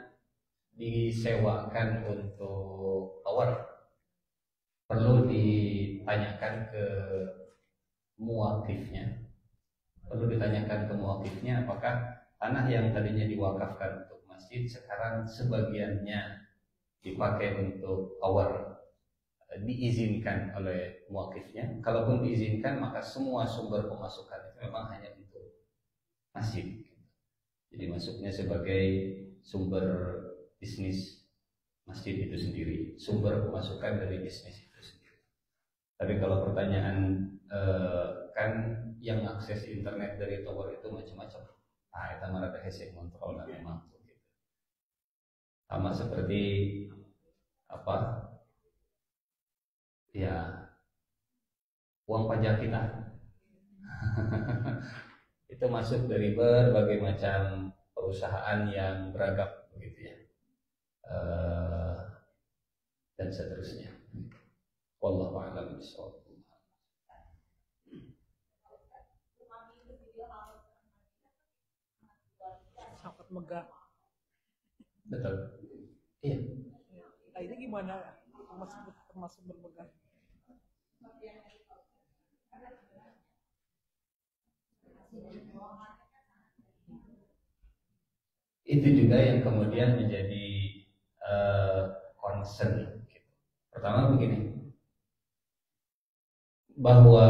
disewakan untuk tower, perlu ditanyakan ke muwakifnya. Perlu ditanyakan ke muwakifnya apakah tanah yang tadinya diwakafkan untuk masjid sekarang sebagiannya dipakai untuk tower, diizinkan oleh muwakifnya. Kalaupun diizinkan, maka semua sumber pemasukan itu memang hanya untuk masjid. Jadi masuknya sebagai sumber bisnis masjid itu sendiri, sumber pemasukan dari bisnis itu sendiri. Tapi kalau pertanyaan kan yang akses internet dari tower itu macam-macam, itu mana ada hese kontrol dan memang gitu. Sama seperti apa? Ya, uang pajak kita itu masuk dari berbagai macam perusahaan yang beragam begitu ya, dan seterusnya. Wallahu a'lam bishawab. Sangat megah. Betul. Iya. Nah ini gimana? Termasuk bermegah. Itu juga yang kemudian menjadi concern. Pertama begini, bahwa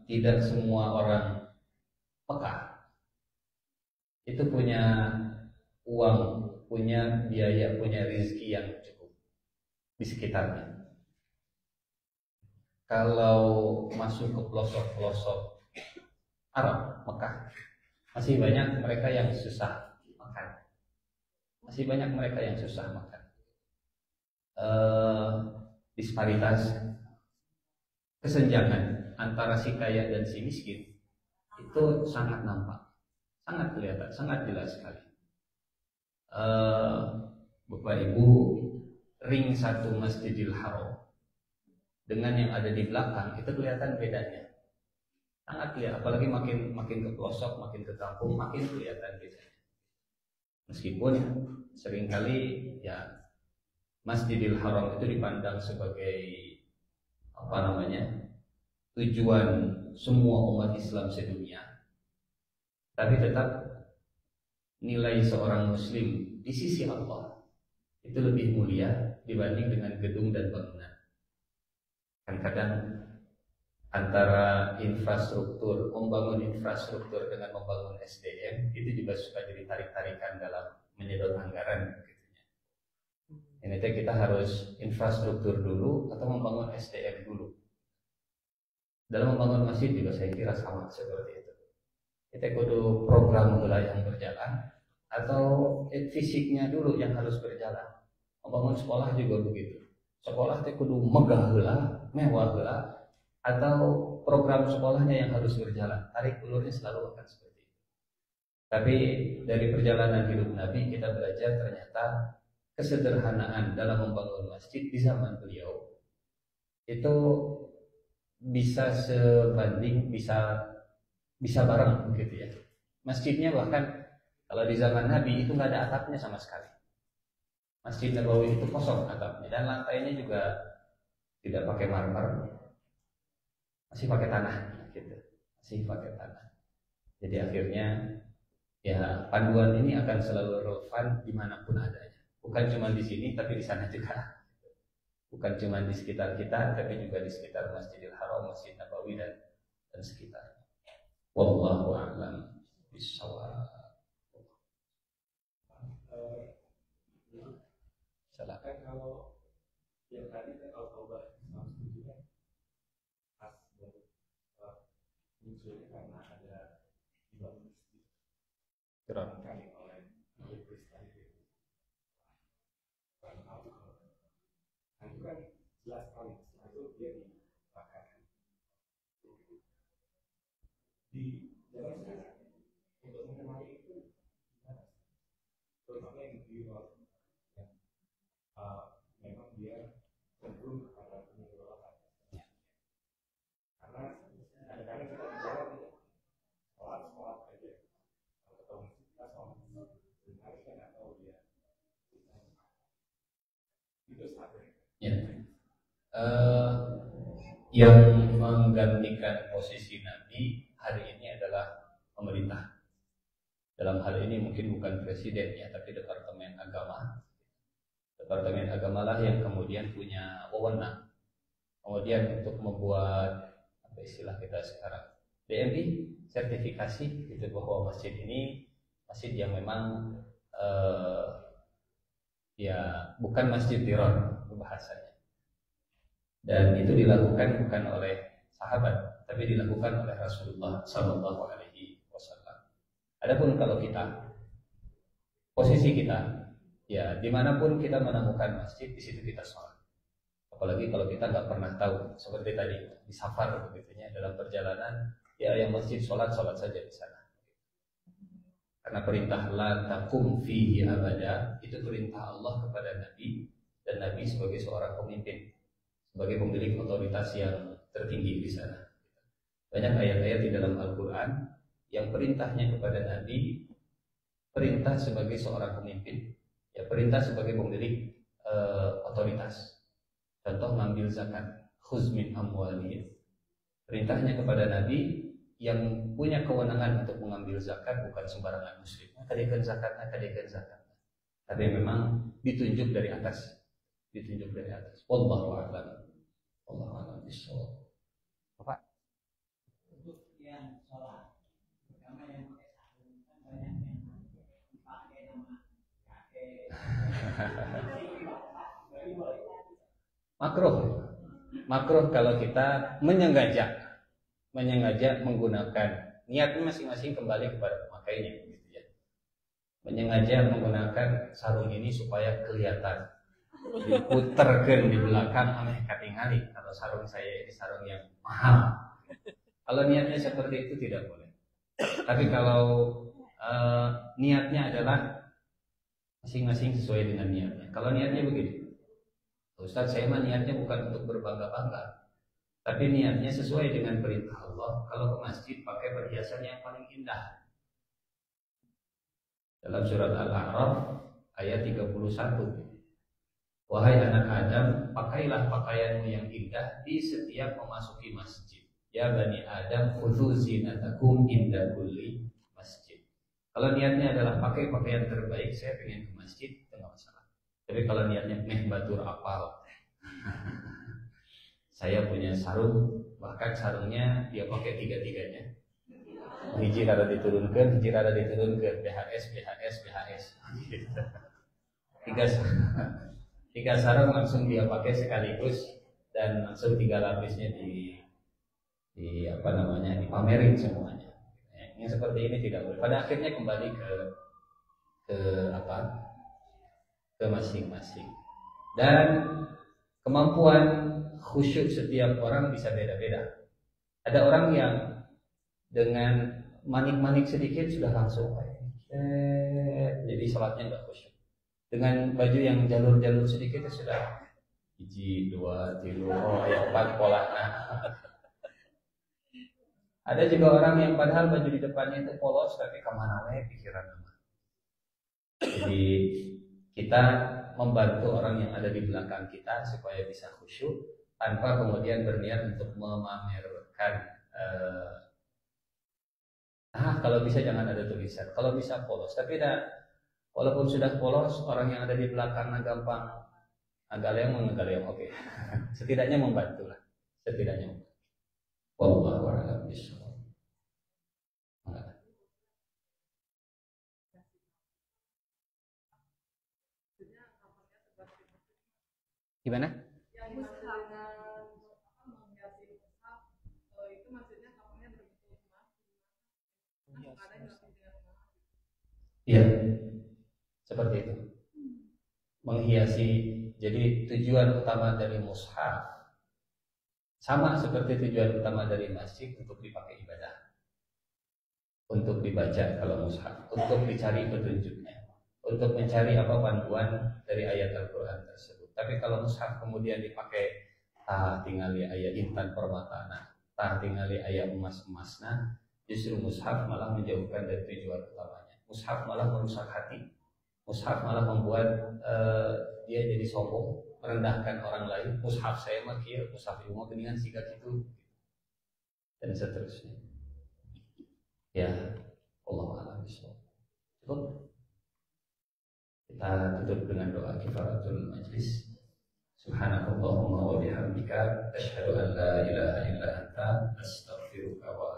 tidak semua orang peka itu punya uang, punya biaya, punya rezeki yang cukup di sekitarnya. Kalau masuk ke pelosok-pelosok Arab, Mekah, masih banyak mereka yang susah makan. Masih banyak mereka yang susah makan. Disparitas, kesenjangan antara si kaya dan si miskin itu sangat nampak, sangat kelihatan, sangat jelas sekali. Bapak Ibu, ring satu Masjidil Haram dengan yang ada di belakang itu kelihatan bedanya, sangat kelihatan. Apalagi makin ke pelosok, makin ke kampung, makin kelihatan bedanya. Meskipun seringkali ya Masjidil Haram itu dipandang sebagai tujuan semua umat Islam sedunia, tapi tetap nilai seorang Muslim di sisi Allah itu lebih mulia dibanding dengan gedung dan bangunan. Kadang antara infrastruktur, membangun infrastruktur dengan membangun SDM itu juga suka jadi tarik-tarikan dalam menyedot anggaran. Ini kita harus infrastruktur dulu atau membangun SDM dulu. Dalam membangun masjid juga saya kira sama seperti itu. Kita kudu program dulu yang berjalan atau fisiknya dulu yang harus berjalan. Membangun sekolah juga begitu. Sekolah kudu megah heula, mewah heula, atau program sekolahnya yang harus berjalan. Tarik ulurnya selalu akan seperti itu. Tapi dari perjalanan hidup Nabi kita belajar ternyata kesederhanaan dalam membangun masjid di zaman beliau itu bisa sebanding, bisa bareng begitu ya. Masjidnya bahkan kalau di zaman Nabi itu nggak ada atapnya sama sekali. Masjid Nabawi itu kosong atapnya dan lantainya juga tidak pakai marmer, masih pakai tanah gitu, masih pakai tanah. Jadi akhirnya ya panduan ini akan selalu relevan dimanapun adanya. Bukan cuma di sini, tapi di sana juga. Bukan cuma di sekitar kita, tapi juga di sekitar Masjidil Haram, Masjid Nabawi dan sekitar. Wallahu a'lam bishawab. Silakan kalau yang tadi kalau coba setuju kan pas munculnya karena ada dibangun Keren. kali oleh Kristen dan alkohol. Nah itu kan jelas sekali. Setelah itu dia dibakar. Di dalam sejarah untuk mengenali itu gimana? Terutama yang di luar yang memang dia cenderung kepada pengelolaan. Karena kadang-kadang kita bicara sholat aja, kalau ketemu kita sholat, sebenarnya kita nggak tahu dia itu satu. Ya. Yang menggantikan posisi Nabi hari ini adalah pemerintah. Dalam hal ini mungkin bukan presiden ya, tapi Departemen Agama. Departemen Agama lah yang kemudian punya wewenang. Kemudian untuk membuat apa istilah kita sekarang DMI, sertifikasi gitu, bahwa masjid ini masjid yang memang ya bukan masjid tiron bahasanya. Dan itu dilakukan bukan oleh sahabat, tapi dilakukan oleh Rasulullah Sallallahu Alaihi Wasallam. Adapun kalau kita, posisi kita, ya dimanapun kita menemukan masjid, di situ kita sholat. Apalagi kalau kita nggak pernah tahu, seperti tadi di safar begitunya, dalam perjalanan, ya yang masjid sholat saja di sana. Karena perintah la taqum fihi abada itu perintah Allah kepada Nabi, dan Nabi sebagai seorang pemimpin, sebagai pemilik otoritas yang tertinggi di sana. Banyak ayat-ayat di dalam Al-Quran yang perintahnya kepada Nabi, perintah sebagai seorang pemimpin, ya perintah sebagai pemilik otoritas. Contoh ngambil zakat, khuz min amwalihim. Perintahnya kepada Nabi yang punya kewenangan untuk mengambil zakat, bukan sembarangan muslim. Kadikan zakatnya, kadikan zakat. Tapi memang ditunjuk dari atas. Ditunjuk dari atas. Wallahu a'lam. Wallahu a'lam bishawab. Bapak? Untuk yang sholat, terutama yang pakai sarung, kan banyak yang pakai nama kakek. Makruh kalau kita menyengaja menggunakan, niatnya masing-masing kembali kepada pemakainya gitu ya. Menyengaja menggunakan sarung ini supaya kelihatan, diputerkan di belakang, aneh katingali kalau sarung saya ini sarung yang mahal. Kalau niatnya seperti itu tidak boleh. Tapi kalau niatnya adalah masing-masing sesuai dengan niatnya. Kalau niatnya begini, Ustaz, saya mah niatnya bukan untuk berbangga-bangga, tapi niatnya sesuai dengan perintah Allah. Kalau ke masjid pakai perhiasan yang paling indah. Dalam surat Al-A'raf ayat 31. Wahai anak Adam, pakailah pakaianmu yang indah di setiap memasuki masjid. Ya Bani Adam, khudzu zinatakum inda kulli masjid. Kalau niatnya adalah pakai pakaian terbaik, saya pengen ke masjid, itu nggak masalah. Tapi kalau niatnya batur apal, saya punya sarung, bahkan sarungnya dia pakai tiga-tiganya. Hiji rada diturunkan, BHS. Tiga sarung langsung dia pakai sekaligus, dan langsung 3 lapisnya dipamerin semuanya. Yang seperti ini tidak boleh. Pada akhirnya kembali ke masing-masing. Dan kemampuan khusyuk setiap orang bisa beda-beda. Ada orang yang dengan manik-manik sedikit sudah langsung jadi sholatnya nggak khusyuk. Dengan baju yang jalur-jalur sedikit sudah 1, 2, 3, ya 4 pola. Ada juga orang yang padahal baju di depannya itu polos, tapi kemana wae pikiran. Jadi kita membantu orang yang ada di belakang kita supaya bisa khusyuk, tanpa kemudian berniat untuk memamerkan. Kalau bisa jangan ada tulisan, kalau bisa polos. Tapi walaupun sudah polos, orang yang ada di belakang gampang agak leong, oke. Setidaknya membantu lah, setidaknya. Wallahu a'lam bishawab. Gimana? Yang misalkan menghiasi mushaf, itu maksudnya kamarnya berbentuk emas, ada yang dengan emas. Iya, seperti itu. Menghiasi. Jadi tujuan utama dari mushaf sama seperti tujuan utama dari masjid untuk dipakai ibadah, untuk dibaca kalau mushaf, untuk dicari petunjuknya, untuk mencari apa panduan dari ayat Al-Quran tersebut. Tapi kalau mushaf kemudian dipakai tingali ayat intan permatana, tingali ayat emas-emasna, justru mushaf malah menjauhkan dari tujuan utamanya. Mushaf malah merusak hati. Mushaf malah membuat dia jadi sombong, merendahkan orang lain. Mushaf saya mah kieu, mushaf ieu mah geuningan siga kitu, dan seterusnya. Ya, Allah a'lam bishawab. Cukup. Kita tutup dengan doa kifaratul majlis. Subhanakallahumma wa bihamdika asyhadu an la ilaha illa anta astaghfiruka wa